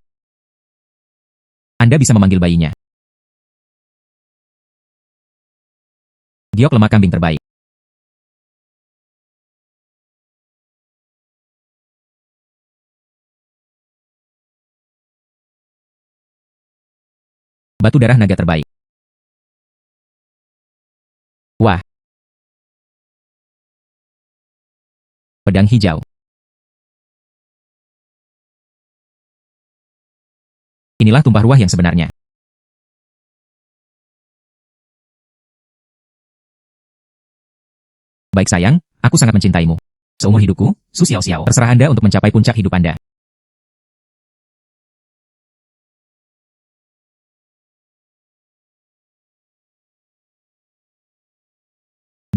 Anda bisa memanggil bayinya. Giok lemak kambing terbaik. Batu darah naga terbaik. Wah. Pedang hijau. Inilah tumpah ruah yang sebenarnya. Baik sayang, aku sangat mencintaimu. Seumur hidupku, Su Xiao Xiao, terserah Anda untuk mencapai puncak hidup Anda.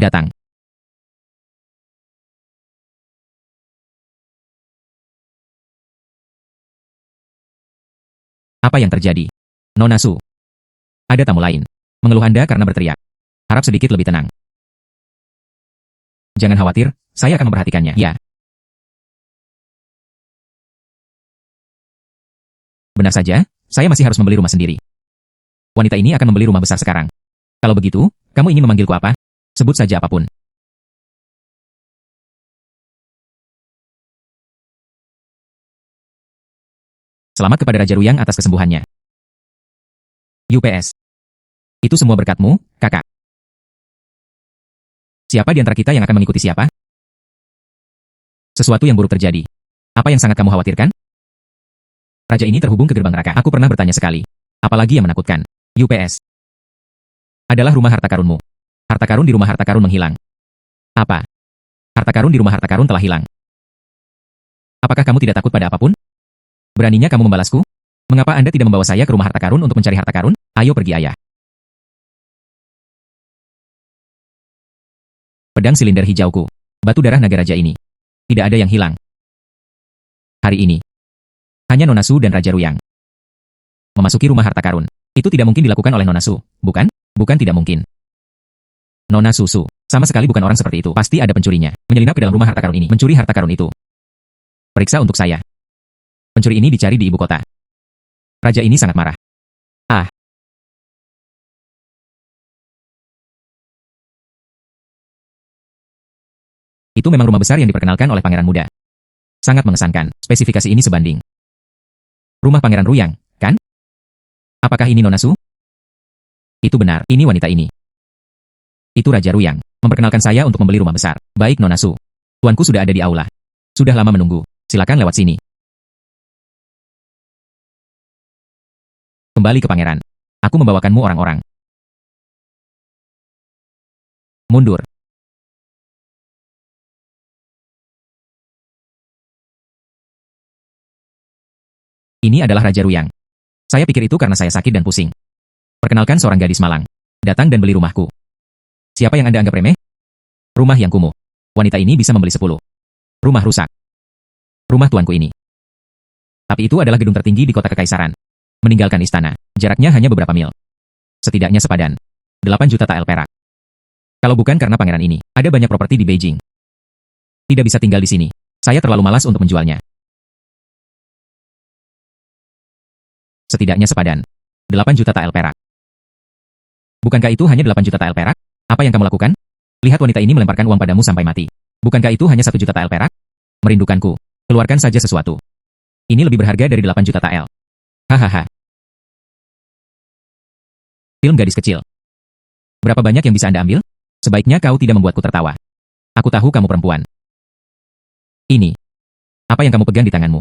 Datang. Apa yang terjadi? Nona Su. Ada tamu lain. Mengeluh Anda karena berteriak. Harap sedikit lebih tenang. Jangan khawatir, saya akan memperhatikannya. Ya. Benar saja, saya masih harus membeli rumah sendiri. Wanita ini akan membeli rumah besar sekarang. Kalau begitu, kamu ingin memanggilku apa? Sebut saja apapun. Selamat kepada Raja Ruyang atas kesembuhannya. UPS. Itu semua berkatmu, kakak. Siapa di antara kita yang akan mengikuti siapa? Sesuatu yang buruk terjadi. Apa yang sangat kamu khawatirkan? Raja ini terhubung ke gerbang neraka. Aku pernah bertanya sekali. Apalagi yang menakutkan? UPS. Adalah rumah harta karunmu. Harta karun di rumah harta karun menghilang. Apa? Harta karun di rumah harta karun telah hilang. Apakah kamu tidak takut pada apapun? Beraninya kamu membalasku? Mengapa Anda tidak membawa saya ke rumah harta karun untuk mencari harta karun? Ayo pergi ayah. Pedang silinder hijauku. Batu darah naga raja ini. Tidak ada yang hilang. Hari ini. Hanya Nona Su dan Raja Ruyang. Memasuki rumah harta karun. Itu tidak mungkin dilakukan oleh Nona Su, bukan? Bukan tidak mungkin. Nona Susu. Sama sekali bukan orang seperti itu. Pasti ada pencurinya. Menyelinap ke dalam rumah harta karun ini. Mencuri harta karun itu. Periksa untuk saya. Pencuri ini dicari di ibu kota. Raja ini sangat marah. Ah. Itu memang rumah besar yang diperkenalkan oleh pangeran muda. Sangat mengesankan. Spesifikasi ini sebanding. Rumah pangeran Ruyang, kan? Apakah ini Nona Su? Itu benar, ini wanita ini. Itu Raja Ruyang, memperkenalkan saya untuk membeli rumah besar. Baik Nona Su. Tuanku sudah ada di aula. Sudah lama menunggu. Silakan lewat sini. Kembali ke pangeran. Aku membawakanmu orang-orang. Mundur. Ini adalah Raja Ruyang. Saya pikir itu karena saya sakit dan pusing. Perkenalkan seorang gadis malang. Datang dan beli rumahku. Siapa yang Anda anggap remeh? Rumah yang kumuh. Wanita ini bisa membeli 10. Rumah rusak. Rumah tuanku ini. Tapi itu adalah gedung tertinggi di kota kekaisaran. Meninggalkan istana. Jaraknya hanya beberapa mil. Setidaknya sepadan. 8 juta tael perak. Kalau bukan karena pangeran ini, ada banyak properti di Beijing. Tidak bisa tinggal di sini. Saya terlalu malas untuk menjualnya. Setidaknya sepadan. 8 juta tael perak. Bukankah itu hanya 8 juta tael perak? Apa yang kamu lakukan? Lihat wanita ini melemparkan uang padamu sampai mati. Bukankah itu hanya 1 juta tael perak? Merindukanku. Keluarkan saja sesuatu. Ini lebih berharga dari 8 juta tael. Hahaha. Film gadis kecil. Berapa banyak yang bisa Anda ambil? Sebaiknya kau tidak membuatku tertawa. Aku tahu kamu perempuan. Ini. Apa yang kamu pegang di tanganmu?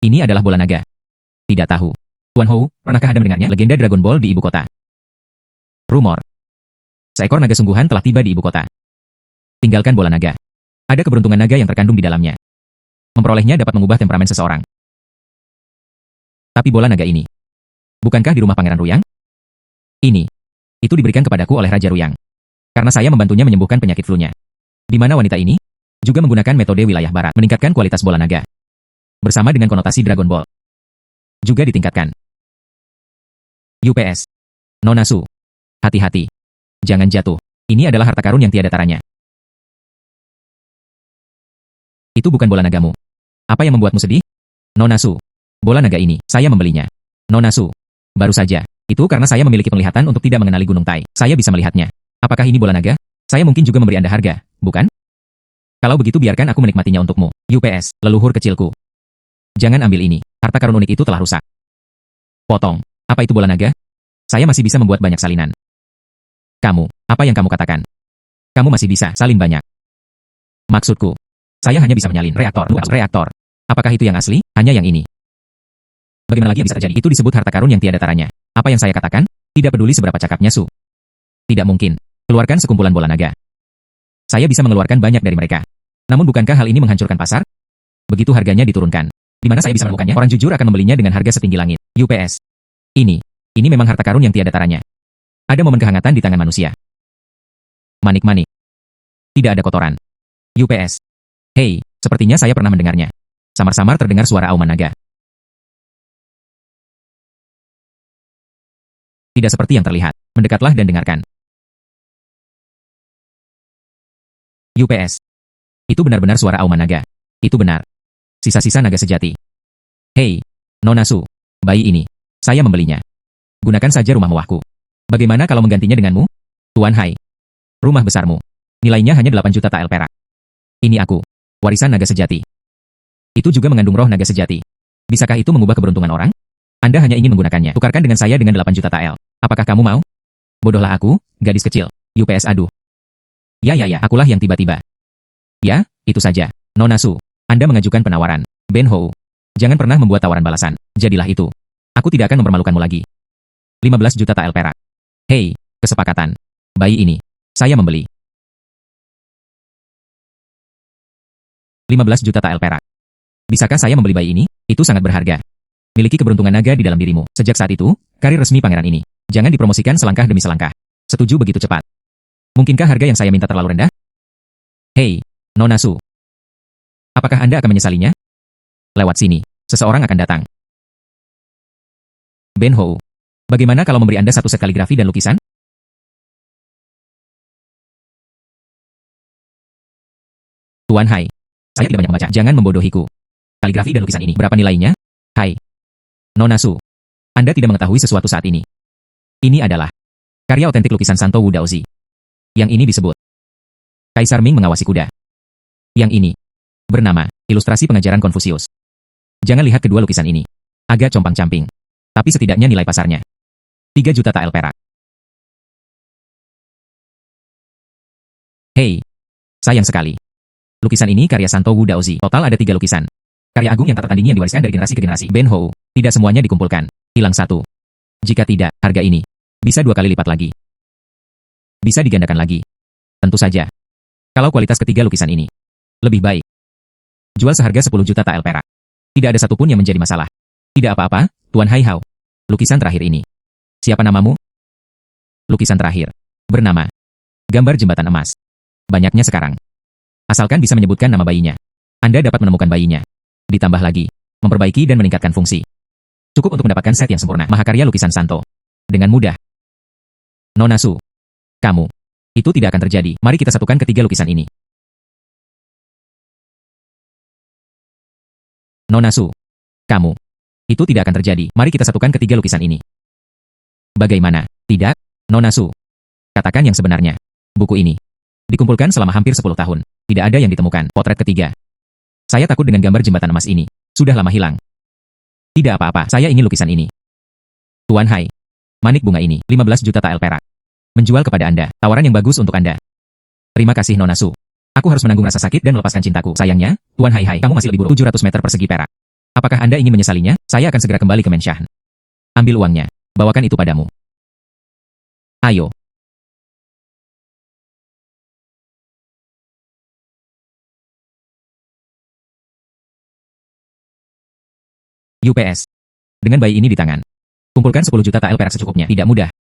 Ini adalah bola naga. Tidak tahu. Tuan Hou, pernahkah Anda mendengarnya? Legenda Dragon Ball di ibu kota. Rumor. Seekor naga sungguhan telah tiba di ibu kota. Tinggalkan bola naga. Ada keberuntungan naga yang terkandung di dalamnya. Memperolehnya dapat mengubah temperamen seseorang. Tapi bola naga ini. Bukankah di rumah Pangeran Ruyang? Ini. Itu diberikan kepadaku oleh Raja Ruyang. Karena saya membantunya menyembuhkan penyakit flu-nya. Di mana wanita ini juga menggunakan metode wilayah barat meningkatkan kualitas bola naga. Bersama dengan konotasi Dragon Ball. Juga ditingkatkan. UPS. Nona Su. Hati-hati. Jangan jatuh. Ini adalah harta karun yang tiada taranya. Itu bukan bola nagamu. Apa yang membuatmu sedih? Nona Su. Bola naga ini, saya membelinya. Nona Su. Baru saja. Itu karena saya memiliki penglihatan untuk tidak mengenali Gunung Tai. Saya bisa melihatnya. Apakah ini bola naga? Saya mungkin juga memberi Anda harga, bukan? Kalau begitu biarkan aku menikmatinya untukmu. UPS, leluhur kecilku. Jangan ambil ini. Harta karun unik itu telah rusak. Potong. Apa itu bola naga? Saya masih bisa membuat banyak salinan. Kamu, apa yang kamu katakan? Kamu masih bisa salin banyak. Maksudku, saya hanya bisa menyalin reaktor. Apakah itu yang asli? Hanya yang ini. Bagaimana lagi bisa terjadi? Itu disebut harta karun yang tiada taranya. Apa yang saya katakan? Tidak peduli seberapa cakapnya Su. Tidak mungkin. Keluarkan sekumpulan bola naga. Saya bisa mengeluarkan banyak dari mereka. Namun bukankah hal ini menghancurkan pasar? Begitu harganya diturunkan. Di mana saya bisa menemukannya? Orang jujur akan membelinya dengan harga setinggi langit. UPS. Ini memang harta karun yang tiada taranya. Ada momen kehangatan di tangan manusia. Manik-manik. Tidak ada kotoran. UPS. Hei, sepertinya saya pernah mendengarnya. Samar-samar terdengar suara auman naga. Tidak seperti yang terlihat. Mendekatlah dan dengarkan. UPS. Itu benar-benar suara auman naga. Itu benar. Sisa-sisa naga sejati. Hei, Nona Su. Bayi ini. Saya membelinya. Gunakan saja rumah mewahku. Bagaimana kalau menggantinya denganmu? Tuan Hai. Rumah besarmu. Nilainya hanya 8 juta tael perak. Ini aku. Warisan naga sejati. Itu juga mengandung roh naga sejati. Bisakah itu mengubah keberuntungan orang? Anda hanya ingin menggunakannya. Tukarkan dengan saya dengan 8 juta tael. Apakah kamu mau? Bodohlah aku, gadis kecil. UPS aduh. Ya, akulah yang tiba-tiba. Ya, itu saja. Nona Su, Anda mengajukan penawaran. Ben Hou. Jangan pernah membuat tawaran balasan. Jadilah itu. Aku tidak akan mempermalukanmu lagi. 15 juta tael perak. Hei, kesepakatan. Bayi ini. Saya membeli. 15 juta tael perak. Bisakah saya membeli bayi ini? Itu sangat berharga. Miliki keberuntungan naga di dalam dirimu. Sejak saat itu, karir resmi pangeran ini. Jangan dipromosikan selangkah demi selangkah. Setuju begitu cepat. Mungkinkah harga yang saya minta terlalu rendah? Hei, Nona Su. Apakah Anda akan menyesalinya? Lewat sini, seseorang akan datang. Ben Hou. Bagaimana kalau memberi Anda satu set kaligrafi dan lukisan? Tuan Hai. Saya tidak banyak membaca. Jangan membodohiku. Kaligrafi dan lukisan ini. Berapa nilainya? Hai. Nona Su. Anda tidak mengetahui sesuatu saat ini. Ini adalah karya otentik lukisan Santo Wu Daozi. Yang ini disebut Kaisar Ming mengawasi kuda. Yang ini bernama Ilustrasi Pengajaran Konfusius. Jangan lihat kedua lukisan ini. Agak compang-camping. Tapi setidaknya nilai pasarnya 3 juta tael perak. Hei, sayang sekali. Lukisan ini karya Santo Wu Daozi. Total ada 3 lukisan. Karya agung yang tak tertandingi yang diwariskan dari generasi ke generasi. Ben Hou, tidak semuanya dikumpulkan. Hilang satu. Jika tidak, harga ini bisa 2 kali lipat lagi. Bisa digandakan lagi. Tentu saja. Kalau kualitas ketiga lukisan ini lebih baik. Jual seharga 10 juta tael perak. Tidak ada satupun yang menjadi masalah. Tidak apa-apa, Tuan Hai Hao. Lukisan terakhir ini. Siapa namamu? Lukisan terakhir. Bernama Gambar Jembatan Emas. Banyaknya sekarang. Asalkan bisa menyebutkan nama bayinya. Anda dapat menemukan bayinya. Ditambah lagi, memperbaiki dan meningkatkan fungsi. Cukup untuk mendapatkan set yang sempurna. Mahakarya lukisan Santo. Dengan mudah. Nona Su. Kamu Itu tidak akan terjadi. Mari kita satukan ketiga lukisan ini. Nona Su. Kamu. Itu tidak akan terjadi. Mari kita satukan ketiga lukisan ini. Bagaimana? Tidak? Nona Su. Katakan yang sebenarnya. Buku ini dikumpulkan selama hampir 10 tahun. Tidak ada yang ditemukan. Potret ketiga. Saya takut dengan gambar jembatan emas ini. Sudah lama hilang. Tidak apa-apa, saya ingin lukisan ini. Tuan Hai. Manik bunga ini, 15 juta tael perak. Menjual kepada Anda. Tawaran yang bagus untuk Anda. Terima kasih Nona Su. Aku harus menanggung rasa sakit dan melepaskan cintaku. Sayangnya, Tuan Hai, kamu masih lebih buruk. 700 meter persegi perak. Apakah Anda ingin menyesalinya? Saya akan segera kembali ke Menshan. Ambil uangnya. Bawakan itu padamu. Ayo. UPS. Dengan bayi ini di tangan. Kumpulkan 10 juta tael perak secukupnya. Tidak mudah.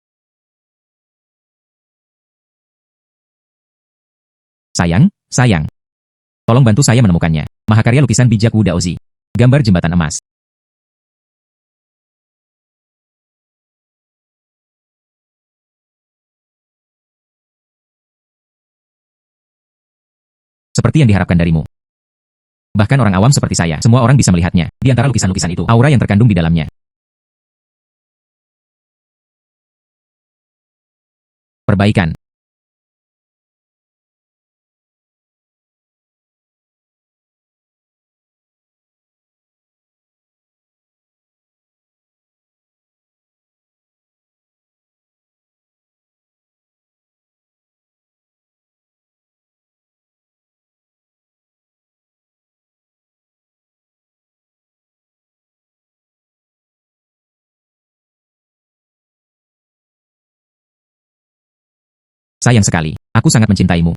Sayang. Tolong bantu saya menemukannya. Mahakarya lukisan bijak Wu Daozi. Gambar jembatan emas. Seperti yang diharapkan darimu. Bahkan orang awam seperti saya, semua orang bisa melihatnya. Di antara lukisan-lukisan itu, aura yang terkandung di dalamnya. Perbaikan. Sayang sekali, aku sangat mencintaimu.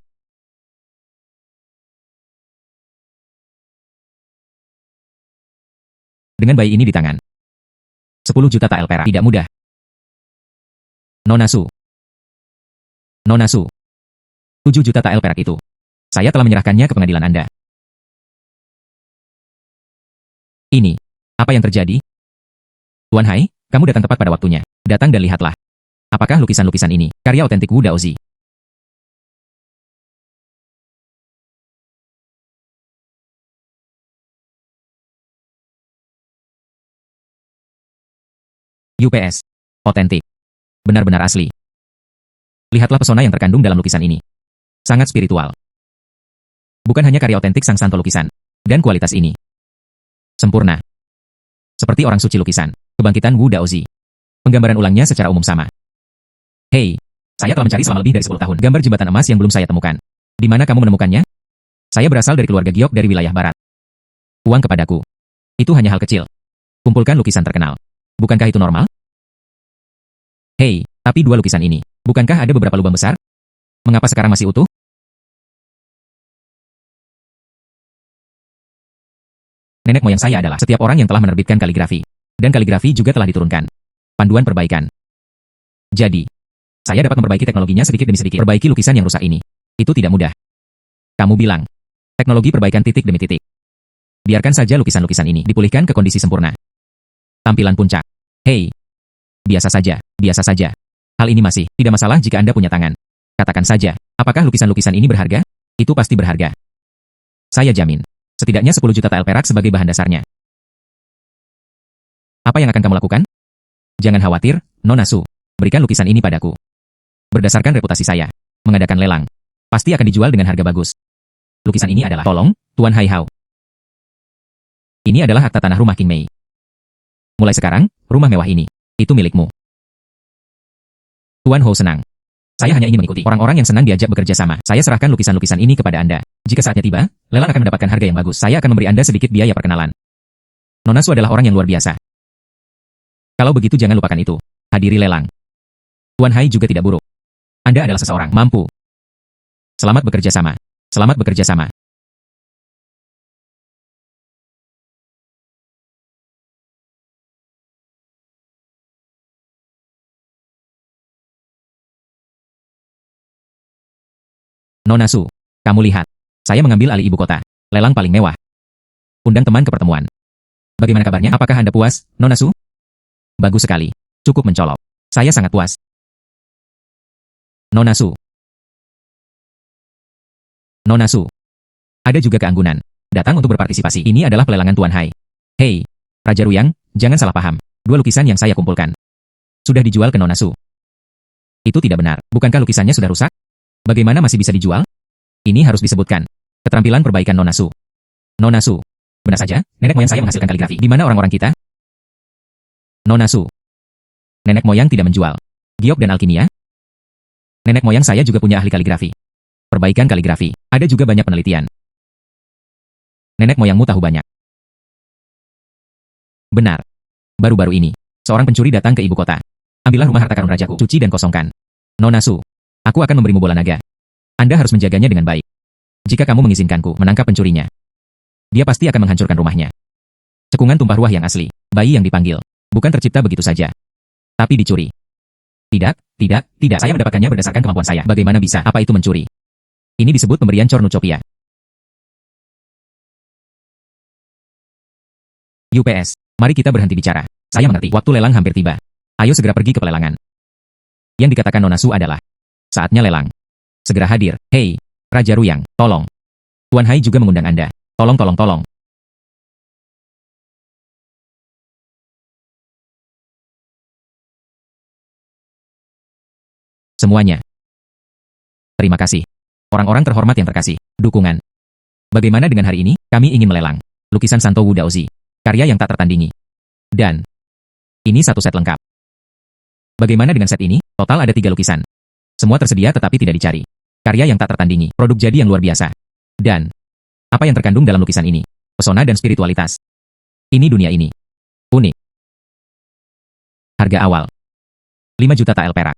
Dengan bayi ini di tangan. 10 juta tael perak. Tidak mudah. Nona Su. 7 juta tael perak itu. Saya telah menyerahkannya ke pengadilan Anda. Ini. Apa yang terjadi? Tuan Hai, kamu datang tepat pada waktunya. Datang dan lihatlah. Apakah lukisan-lukisan ini karya otentik Wu Daozi? UPS. Otentik. Benar-benar asli. Lihatlah pesona yang terkandung dalam lukisan ini. Sangat spiritual. Bukan hanya karya otentik sang santo lukisan. Dan kualitas ini. Sempurna. Seperti orang suci lukisan. Kebangkitan Wu Daozi. Penggambaran ulangnya secara umum sama. Hei, saya telah mencari selama lebih dari 10 tahun gambar jembatan emas yang belum saya temukan. Di mana kamu menemukannya? Saya berasal dari keluarga giok dari wilayah barat. Uang kepadaku. Itu hanya hal kecil. Kumpulkan lukisan terkenal. Bukankah itu normal? Hei, tapi dua lukisan ini. Bukankah ada beberapa lubang besar? Mengapa sekarang masih utuh? Nenek moyang saya adalah setiap orang yang telah menerbitkan kaligrafi. Dan kaligrafi juga telah diturunkan. Panduan perbaikan. Jadi, saya dapat memperbaiki teknologinya sedikit demi sedikit. Perbaiki lukisan yang rusak ini. Itu tidak mudah. Kamu bilang, teknologi perbaikan titik demi titik. Biarkan saja lukisan-lukisan ini dipulihkan ke kondisi sempurna. Tampilan puncak. Hei. Biasa saja. Hal ini masih tidak masalah jika Anda punya tangan. Katakan saja, apakah lukisan-lukisan ini berharga? Itu pasti berharga. Saya jamin. Setidaknya 10 juta tael perak sebagai bahan dasarnya. Apa yang akan kamu lakukan? Jangan khawatir, Nona Su. Berikan lukisan ini padaku. Berdasarkan reputasi saya, mengadakan lelang. Pasti akan dijual dengan harga bagus. Lukisan ini adalah, tolong, Tuan Hai Hao. Ini adalah akta tanah rumah King Mei. Mulai sekarang, rumah mewah ini, itu milikmu. Tuan Hou senang. Saya hanya ingin mengikuti orang-orang yang senang diajak bekerja sama. Saya serahkan lukisan-lukisan ini kepada Anda. Jika saatnya tiba, lelang akan mendapatkan harga yang bagus. Saya akan memberi Anda sedikit biaya perkenalan. Nona Su adalah orang yang luar biasa. Kalau begitu jangan lupakan itu. Hadiri lelang. Tuan Hai juga tidak buruk. Anda adalah seseorang mampu. Selamat bekerja sama. Selamat bekerja sama. Nona Su, kamu lihat. Saya mengambil alih ibu kota. Lelang paling mewah. Undang teman ke pertemuan. Bagaimana kabarnya? Apakah Anda puas, Nona Su? Bagus sekali. Cukup mencolok. Saya sangat puas. Nona Su. Nona Su. Ada juga keanggunan. Datang untuk berpartisipasi. Ini adalah pelelangan Tuan Hai. Hei, Raja Ruyang, jangan salah paham. 2 lukisan yang saya kumpulkan sudah dijual ke Nona Su. Itu tidak benar. Bukankah lukisannya sudah rusak? Bagaimana masih bisa dijual? Ini harus disebutkan. Keterampilan perbaikan Nona Su. Nona Su. Benar saja, nenek moyang saya menghasilkan kaligrafi. Di mana orang-orang kita? Nona Su. Nenek moyang tidak menjual. Giok dan alkimia? Nenek moyang saya juga punya ahli kaligrafi. Perbaikan kaligrafi. Ada juga banyak penelitian. Nenek moyangmu tahu banyak. Benar. Baru-baru ini, seorang pencuri datang ke ibu kota. Ambillah rumah harta karun rajaku, cuci dan kosongkan. Nona Su, aku akan memberimu bola naga. Anda harus menjaganya dengan baik. Jika kamu mengizinkanku menangkap pencurinya, dia pasti akan menghancurkan rumahnya. Cekungan tumpah ruah yang asli, bayi yang dipanggil, bukan tercipta begitu saja. Tapi dicuri. Tidak. Saya mendapatkannya berdasarkan kemampuan saya. Bagaimana bisa? Apa itu mencuri? Ini disebut pemberian cornucopia. UPS, mari kita berhenti bicara. Saya mengerti, waktu lelang hampir tiba. Ayo segera pergi ke pelelangan. Yang dikatakan Nona Su adalah, saatnya lelang. Segera hadir. Hei, Raja Ruyang, tolong. Tuan Hai juga mengundang Anda. Tolong. Semuanya. Terima kasih. Orang-orang terhormat yang terkasih. Dukungan. Bagaimana dengan hari ini? Kami ingin melelang lukisan Santo Wu Daozi. Karya yang tak tertandingi. Dan ini satu set lengkap. Bagaimana dengan set ini? Total ada 3 lukisan. Semua tersedia tetapi tidak dicari. Karya yang tak tertandingi. Produk jadi yang luar biasa. Dan apa yang terkandung dalam lukisan ini? Pesona dan spiritualitas. Ini dunia ini. Unik. Harga awal 5 juta tael perak.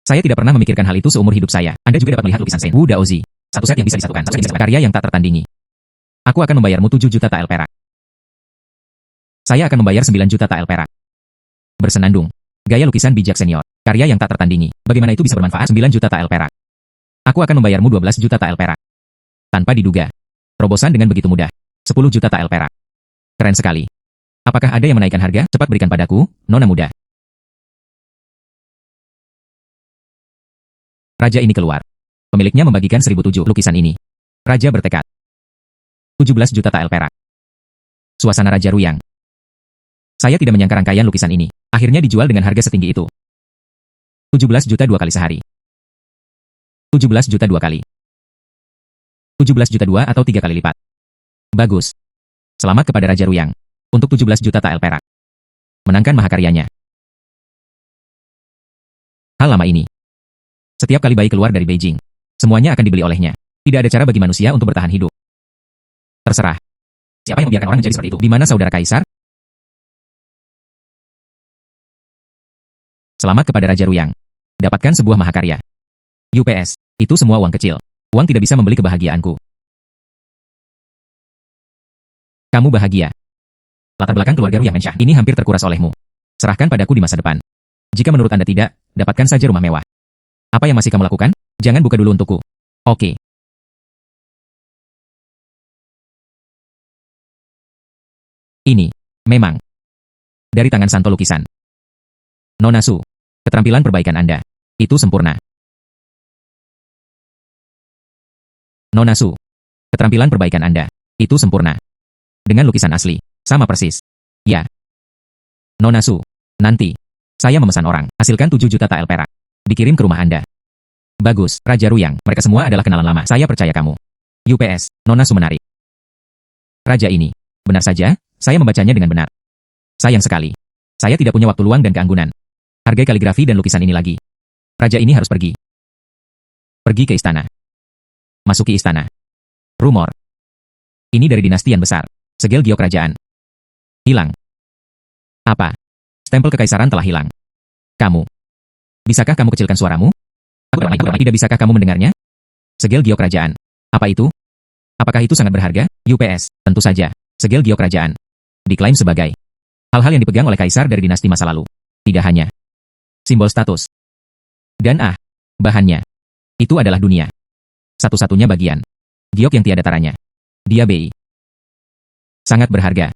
Saya tidak pernah memikirkan hal itu seumur hidup saya. Anda juga dapat melihat lukisan Sen Wu Daozi. Satu set yang bisa disatukan. Karya yang tak tertandingi. Aku akan membayarmu 7 juta tael perak. Saya akan membayar 9 juta tael perak. Bersenandung. Gaya lukisan bijak senior. Karya yang tak tertandingi. Bagaimana itu bisa bermanfaat? 9 juta tael perak. Aku akan membayarmu 12 juta tael perak. Tanpa diduga. Terobosan dengan begitu mudah. 10 juta tael perak. Keren sekali. Apakah ada yang menaikkan harga? Cepat berikan padaku, Nona muda. Raja ini keluar. Pemiliknya membagikan 1007 lukisan ini. Raja bertekad. 17 juta tael perak. Suasana Raja Ruyang. Saya tidak menyangka rangkaian lukisan ini akhirnya dijual dengan harga setinggi itu. 17 juta 2 kali sehari. 17 juta 2 kali. 17 juta 2 atau 3 kali lipat. Bagus. Selamat kepada Raja Ruyang. Untuk 17 juta tael perak. Menangkan mahakaryanya. Hal lama ini. Setiap kali bayi keluar dari Beijing, semuanya akan dibeli olehnya. Tidak ada cara bagi manusia untuk bertahan hidup. Terserah. Siapa yang membiarkan orang menjadi seperti itu? Di mana saudara Kaisar? Selamat kepada Raja Ruyang. Dapatkan sebuah mahakarya. UPS, itu semua uang kecil. Uang tidak bisa membeli kebahagiaanku. Kamu bahagia. Latar belakang keluarga Ruyang Mensyah ini hampir terkuras olehmu. Serahkan padaku di masa depan. Jika menurut Anda tidak, dapatkan saja rumah mewah. Apa yang masih kamu lakukan? Jangan buka dulu untukku. Oke. Ini, memang, dari tangan Santo Lukisan. Nona Su, keterampilan perbaikan Anda, itu sempurna. Nona Su, keterampilan perbaikan Anda, itu sempurna. Dengan lukisan asli, sama persis. Ya. Nona Su, nanti, saya memesan orang, hasilkan 7 juta tael perak. Dikirim ke rumah Anda. Bagus, Raja Ruyang, mereka semua adalah kenalan lama, saya percaya kamu. UPS, Nona Su menarik. Raja ini, benar saja, saya membacanya dengan benar. Sayang sekali. Saya tidak punya waktu luang dan keanggunan. Hargai kaligrafi dan lukisan ini lagi. Raja ini harus pergi. Pergi ke istana. Masuki istana. Rumor. Ini dari dinasti yang besar. Segel giok kerajaan. Hilang. Apa? Stempel kekaisaran telah hilang. Kamu. Bisakah kamu kecilkan suaramu? Tidak bisakah kamu mendengarnya? Segel giok kerajaan. Apa itu? Apakah itu sangat berharga? UPS. Tentu saja. Segel giok kerajaan. Diklaim sebagai hal-hal yang dipegang oleh kaisar dari dinasti masa lalu. Tidak hanya simbol status. Dan bahannya. Itu adalah dunia. Satu-satunya bagian. Giok yang tiada taranya. Dia BI. Sangat berharga.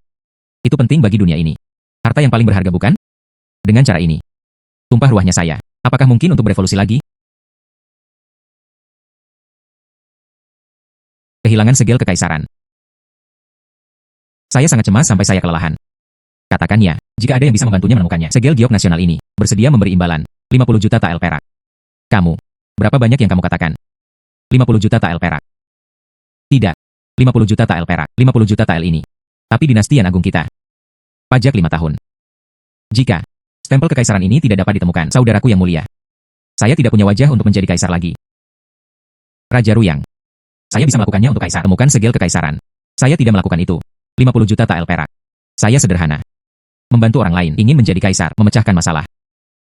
Itu penting bagi dunia ini. Harta yang paling berharga bukan? Dengan cara ini. Tumpah ruahnya saya. Apakah mungkin untuk berevolusi lagi? Kehilangan segel kekaisaran. Saya sangat cemas sampai saya kelelahan. Katakan ya, jika ada yang bisa membantunya menemukannya. Segel giok nasional ini bersedia memberi imbalan 50 juta tael perak. Kamu, berapa banyak yang kamu katakan? 50 juta tael perak. Tidak, 50 juta tael perak, 50 juta tael ini. Tapi dinasti yang agung kita. Pajak 5 tahun. Jika stempel kekaisaran ini tidak dapat ditemukan, saudaraku yang mulia, saya tidak punya wajah untuk menjadi kaisar lagi. Raja Ruyang, saya bisa melakukannya untuk kaisar. Temukan segel kekaisaran. Saya tidak melakukan itu. 50 juta tael perak. Saya sederhana. Membantu orang lain, ingin menjadi kaisar, memecahkan masalah.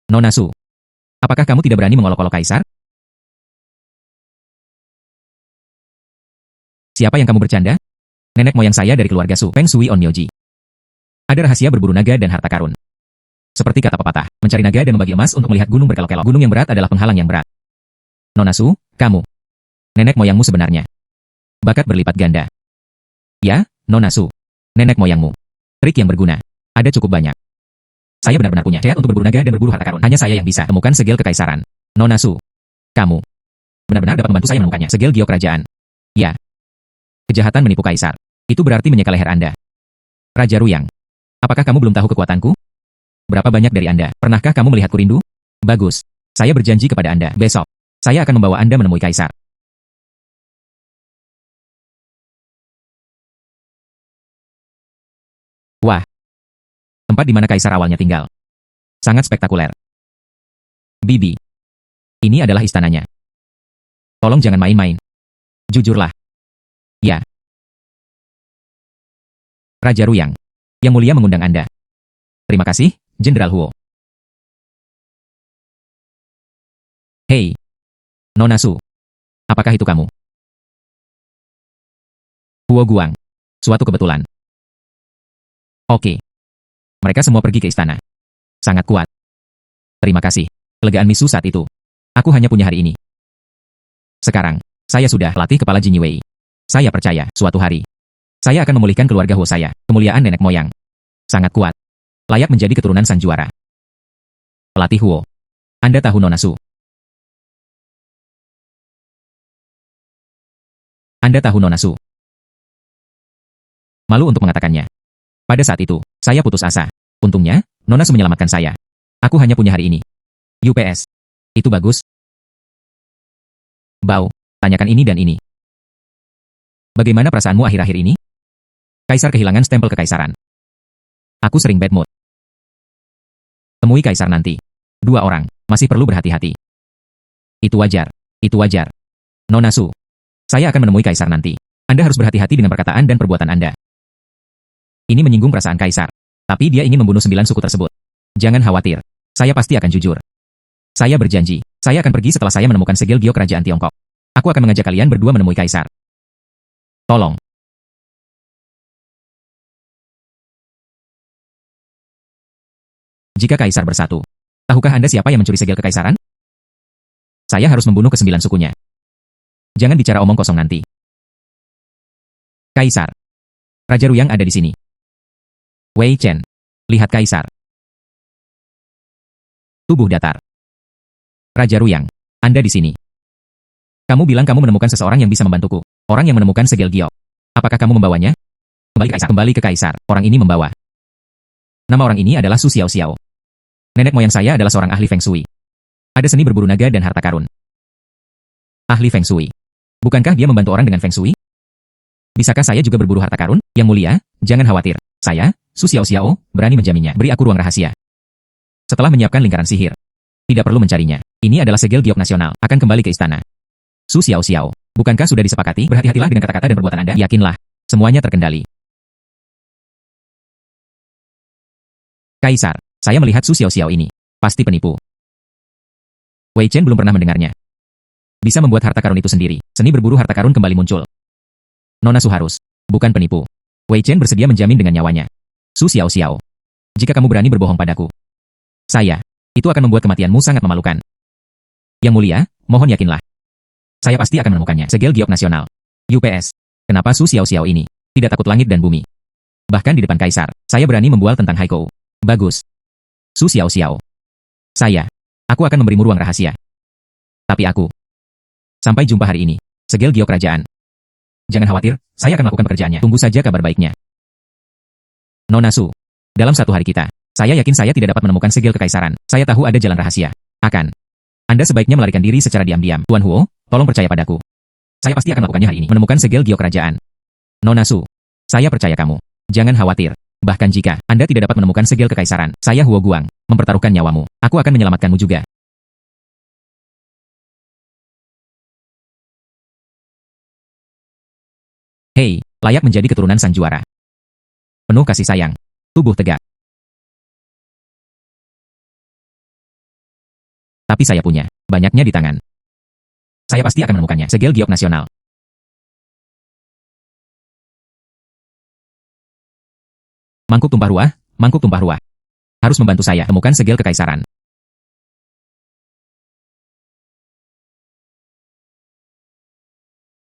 Nona Su, apakah kamu tidak berani mengolok-olok kaisar? Siapa yang kamu bercanda? Nenek moyang saya dari keluarga Su, Feng Shui On Myoji. Ada rahasia berburu naga dan harta karun. Seperti kata pepatah, mencari naga dan membagi emas untuk melihat gunung berkelok-kelok. Gunung yang berat adalah penghalang yang berat. Nona Su, kamu. Nenek moyangmu sebenarnya. Bakat berlipat ganda. Ya, Nona Su. Nenek moyangmu. Trik yang berguna. Ada cukup banyak. Saya benar-benar punya niat untuk berburu naga dan berburu harta karun. Hanya saya yang bisa temukan segel kekaisaran. Nona Su. Kamu. Benar-benar dapat membantu saya menemukannya. Segel giok kerajaan. Ya. Kejahatan menipu kaisar. Itu berarti menyeka leher Anda. Raja Ruyang. Apakah kamu belum tahu kekuatanku? Berapa banyak dari Anda? Pernahkah kamu melihatku rindu? Bagus. Saya berjanji kepada Anda. Besok, saya akan membawa Anda menemui kaisar. Wah. Tempat di mana kaisar awalnya tinggal. Sangat spektakuler. Bibi. Ini adalah istananya. Tolong jangan main-main. Jujurlah. Ya. Raja Ruyang. Yang mulia mengundang Anda. Terima kasih, Jenderal Huo. Hei. Nona Su. Apakah itu kamu? Huo Guang. Suatu kebetulan. Oke. Mereka semua pergi ke istana. Sangat kuat. Terima kasih. Kelegaan Misu saat itu. Aku hanya punya hari ini. Sekarang, saya sudah latih kepala Jin Wei. Saya percaya, suatu hari, saya akan memulihkan keluarga Huo saya. Kemuliaan nenek moyang. Sangat kuat. Layak menjadi keturunan sang juara. Pelatih Huo. Anda tahu Nona Su. Anda tahu Nona Su. Malu untuk mengatakannya. Pada saat itu, saya putus asa. Untungnya, Nona Su menyelamatkan saya. Aku hanya punya hari ini. UPS. Itu bagus. Bau, tanyakan ini dan ini. Bagaimana perasaanmu akhir-akhir ini? Kaisar kehilangan stempel kekaisaran. Aku sering bad mood. Temui kaisar nanti. 2 orang, masih perlu berhati-hati. Itu wajar. Itu wajar. Nona Su. Saya akan menemui kaisar nanti. Anda harus berhati-hati dengan perkataan dan perbuatan Anda. Ini menyinggung perasaan kaisar. Tapi dia ingin membunuh 9 suku tersebut. Jangan khawatir. Saya pasti akan jujur. Saya berjanji, saya akan pergi setelah saya menemukan segel giok kerajaan Tiongkok. Aku akan mengajak kalian berdua menemui kaisar. Tolong. Jika kaisar bersatu, tahukah Anda siapa yang mencuri segel kekaisaran? Saya harus membunuh ke-9 sukunya. Jangan bicara omong kosong nanti. Kaisar. Raja Ruyang ada di sini. Wei Chen. Lihat kaisar. Tubuh datar. Raja Ruyang, Anda di sini. Kamu bilang kamu menemukan seseorang yang bisa membantuku. Orang yang menemukan segel giok. Apakah kamu membawanya? Kembali ke kaisar. Kembali ke kaisar. Orang ini membawa. Nama orang ini adalah Su Xiao Xiao. Nenek moyang saya adalah seorang ahli Feng Shui. Ada seni berburu naga dan harta karun. Ahli Feng Shui. Bukankah dia membantu orang dengan Feng Shui? Bisakah saya juga berburu harta karun? Yang mulia, jangan khawatir. Saya, Su Xiao Xiao, berani menjaminnya. Beri aku ruang rahasia. Setelah menyiapkan lingkaran sihir. Tidak perlu mencarinya. Ini adalah segel giok nasional. Akan kembali ke istana. Su Xiao Xiao. Bukankah sudah disepakati? Berhati-hatilah dengan kata-kata dan perbuatan Anda. Yakinlah. Semuanya terkendali. Kaisar. Saya melihat Su Xiao Xiao ini. Pasti penipu. Wei Chen belum pernah mendengarnya. Bisa membuat harta karun itu sendiri. Seni berburu harta karun kembali muncul. Nona Su harus. Bukan penipu. Wei Chen bersedia menjamin dengan nyawanya. Su Xiao Xiao. Jika kamu berani berbohong padaku. Saya. Itu akan membuat kematianmu sangat memalukan. Yang mulia, mohon yakinlah. Saya pasti akan menemukannya. Segel giok nasional. UPS. Kenapa Su Xiao Xiao ini tidak takut langit dan bumi? Bahkan di depan kaisar, saya berani membual tentang Haikou. Bagus. Su Xiao Xiao. Aku akan memberimu ruang rahasia. Tapi aku. Sampai jumpa hari ini. Segel giok kerajaan. Jangan khawatir, saya akan melakukan pekerjaannya. Tunggu saja kabar baiknya. Nona Su, dalam satu hari kita, saya yakin saya tidak dapat menemukan segel kekaisaran. Saya tahu ada jalan rahasia. Anda sebaiknya melarikan diri secara diam-diam. Tuan Huo, tolong percaya padaku. Saya pasti akan melakukannya hari ini. Menemukan segel giok kerajaan. Nona Su, saya percaya kamu. Jangan khawatir. Bahkan jika Anda tidak dapat menemukan segel kekaisaran, saya Huo Guang, mempertaruhkan nyawamu. Aku akan menyelamatkanmu juga. Hei, layak menjadi keturunan sang juara. Penuh kasih sayang. Tubuh tegak. Tapi saya punya, banyaknya di tangan. Saya pasti akan menemukannya. Segel giok nasional. Mangkuk tumpah ruah, mangkuk tumpah ruah. Harus membantu saya temukan segel kekaisaran.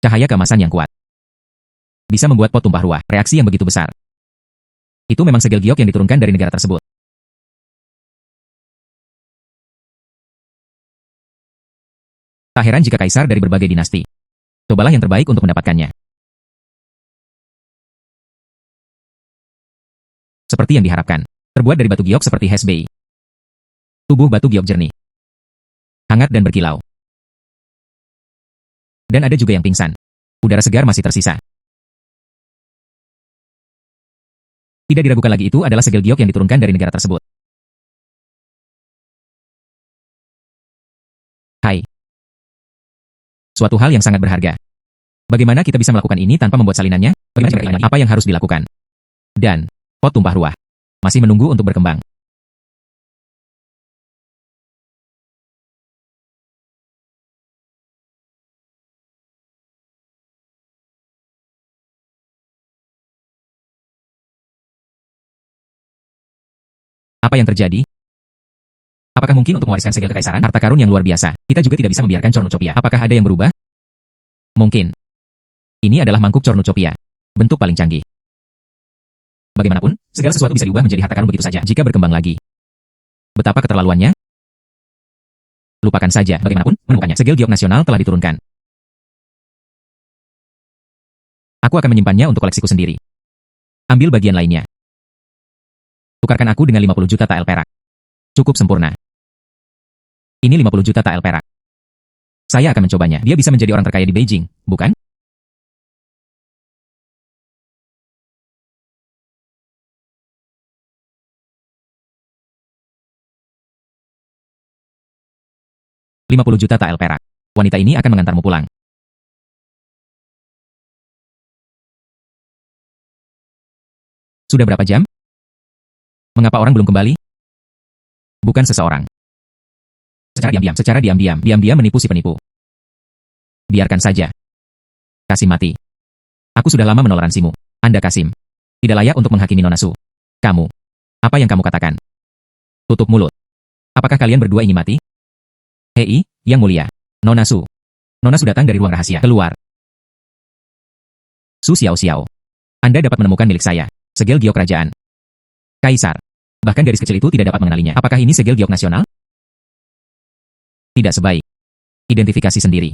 Cahaya keemasan yang kuat bisa membuat pot tumpah ruah. Reaksi yang begitu besar. Itu memang segel giok yang diturunkan dari negara tersebut. Tak heran jika kaisar dari berbagai dinasti. Cobalah yang terbaik untuk mendapatkannya. Seperti yang diharapkan. Terbuat dari batu giok seperti Hesbei. Tubuh batu giok jernih. Hangat dan berkilau. Dan ada juga yang pingsan. Udara segar masih tersisa. Tidak diragukan lagi itu adalah segel giok yang diturunkan dari negara tersebut. Hai. Suatu hal yang sangat berharga. Bagaimana kita bisa melakukan ini tanpa membuat salinannya? Bagaimana apa yang harus dilakukan? Dan, pot tumpah ruah masih menunggu untuk berkembang. Apa yang terjadi? Apakah mungkin untuk mewariskan segel kekaisaran? Harta karun yang luar biasa. Kita juga tidak bisa membiarkan Cornucopia. Apakah ada yang berubah? Mungkin. Ini adalah mangkuk Cornucopia. Bentuk paling canggih. Bagaimanapun, segala sesuatu bisa diubah menjadi harta karun begitu saja jika berkembang lagi. Betapa keterlaluannya? Lupakan saja. Bagaimanapun, menemukannya. Segel giok nasional telah diturunkan. Aku akan menyimpannya untuk koleksiku sendiri. Ambil bagian lainnya. Tukarkan aku dengan 50 juta tael perak. Cukup sempurna. Ini 50 juta tael perak. Saya akan mencobanya. Dia bisa menjadi orang terkaya di Beijing, bukan? $50 juta tael perak. Wanita ini akan mengantarmu pulang. Sudah berapa jam? Mengapa orang belum kembali? Bukan seseorang. Secara diam-diam menipu si penipu. Biarkan saja. Kasim mati. Aku sudah lama menoleransimu. Anda Kasim. Tidak layak untuk menghakimi Nona Su. Kamu. Apa yang kamu katakan? Tutup mulut. Apakah kalian berdua ingin mati? Hei, Yang Mulia. Nona Su. Nona Su datang dari ruang rahasia. Keluar. Su Xiao Xiao. Anda dapat menemukan milik saya. Segel giok kerajaan. Kaisar. Bahkan gadis kecil itu tidak dapat mengenalinya. Apakah ini segel giok nasional? Tidak sebaik. Identifikasi sendiri.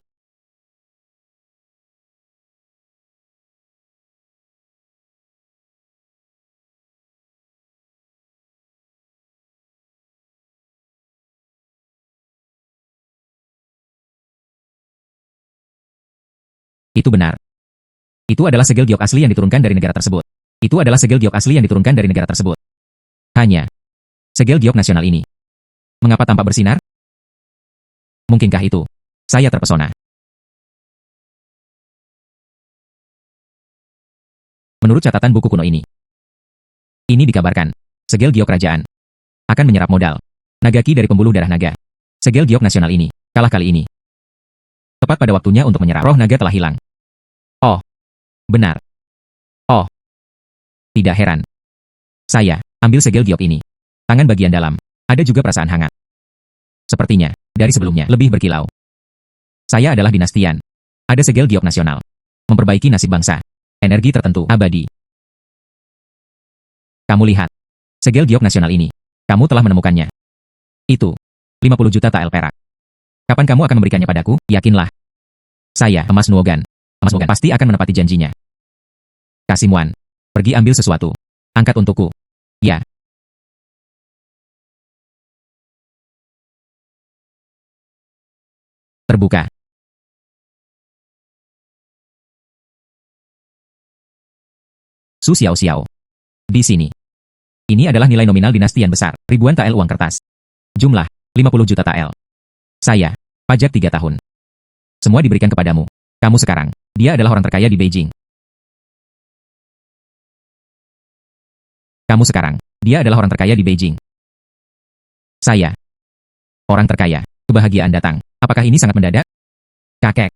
Itu benar. Itu adalah segel giok asli yang diturunkan dari negara tersebut. Itu adalah segel giok asli yang diturunkan dari negara tersebut. Hanya segel giok nasional ini. Mengapa tampak bersinar? Mungkinkah itu? Saya terpesona. Menurut catatan buku kuno ini dikabarkan, segel giok kerajaan akan menyerap modal Nagaki dari pembuluh darah naga. Segel giok nasional ini kalah kali ini. Tepat pada waktunya untuk menyerap. Roh naga telah hilang. Oh, benar. Oh, tidak heran. Saya ambil segel giok ini. Tangan bagian dalam. Ada juga perasaan hangat. Sepertinya, dari sebelumnya, lebih berkilau. Saya adalah dinastian. Ada segel giok nasional. Memperbaiki nasib bangsa. Energi tertentu, abadi. Kamu lihat. Segel giok nasional ini. Kamu telah menemukannya. Itu. 50 juta tael perak. Kapan kamu akan memberikannya padaku? Yakinlah. Saya, Emas Nuogan. emas bukan. Pasti akan menepati janjinya. Kasimuan, pergi ambil sesuatu. Angkat untukku. Ya. Terbuka. Su Xiao Xiao. Di sini. Ini adalah nilai nominal dinasti yang besar. Ribuan tael uang kertas. Jumlah, 50 juta tael. Saya, pajak 3 tahun. Semua diberikan kepadamu. Kamu sekarang, dia adalah orang terkaya di Beijing. Kamu sekarang, dia adalah orang terkaya di Beijing. Saya, orang terkaya. Kebahagiaan datang. Apakah ini sangat mendadak? Kakek.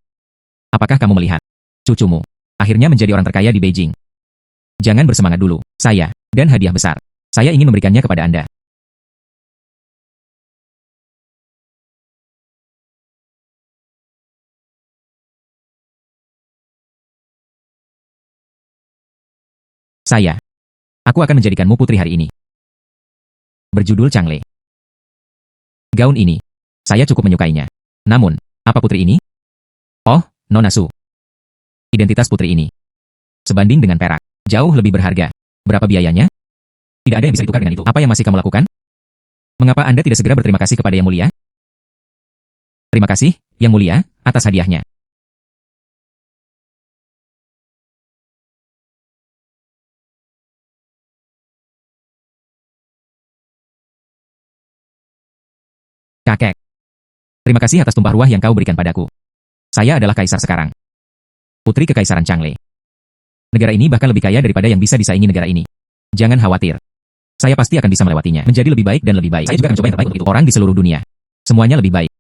Apakah kamu melihat? Cucumu, akhirnya menjadi orang terkaya di Beijing. Jangan bersemangat dulu. Saya, dan hadiah besar. Saya ingin memberikannya kepada Anda. Saya. Aku akan menjadikanmu putri hari ini. Berjudul Changle. Gaun ini. Saya cukup menyukainya. Namun, apa putri ini? Oh, Nona Su. Identitas putri ini. Sebanding dengan perak. Jauh lebih berharga. Berapa biayanya? Tidak ada yang bisa ditukar dengan itu. Apa yang masih kamu lakukan? Mengapa Anda tidak segera berterima kasih kepada Yang Mulia? Terima kasih, Yang Mulia, atas hadiahnya. Kakek. Terima kasih atas tumpah ruah yang kau berikan padaku. Saya adalah kaisar sekarang. Putri Kekaisaran Changle. Negara ini bahkan lebih kaya daripada yang bisa disaingi negara ini. Jangan khawatir. Saya pasti akan bisa melewatinya. Menjadi lebih baik dan lebih baik. Saya juga akan coba yang terbaik untuk itu. Orang di seluruh dunia. Semuanya lebih baik.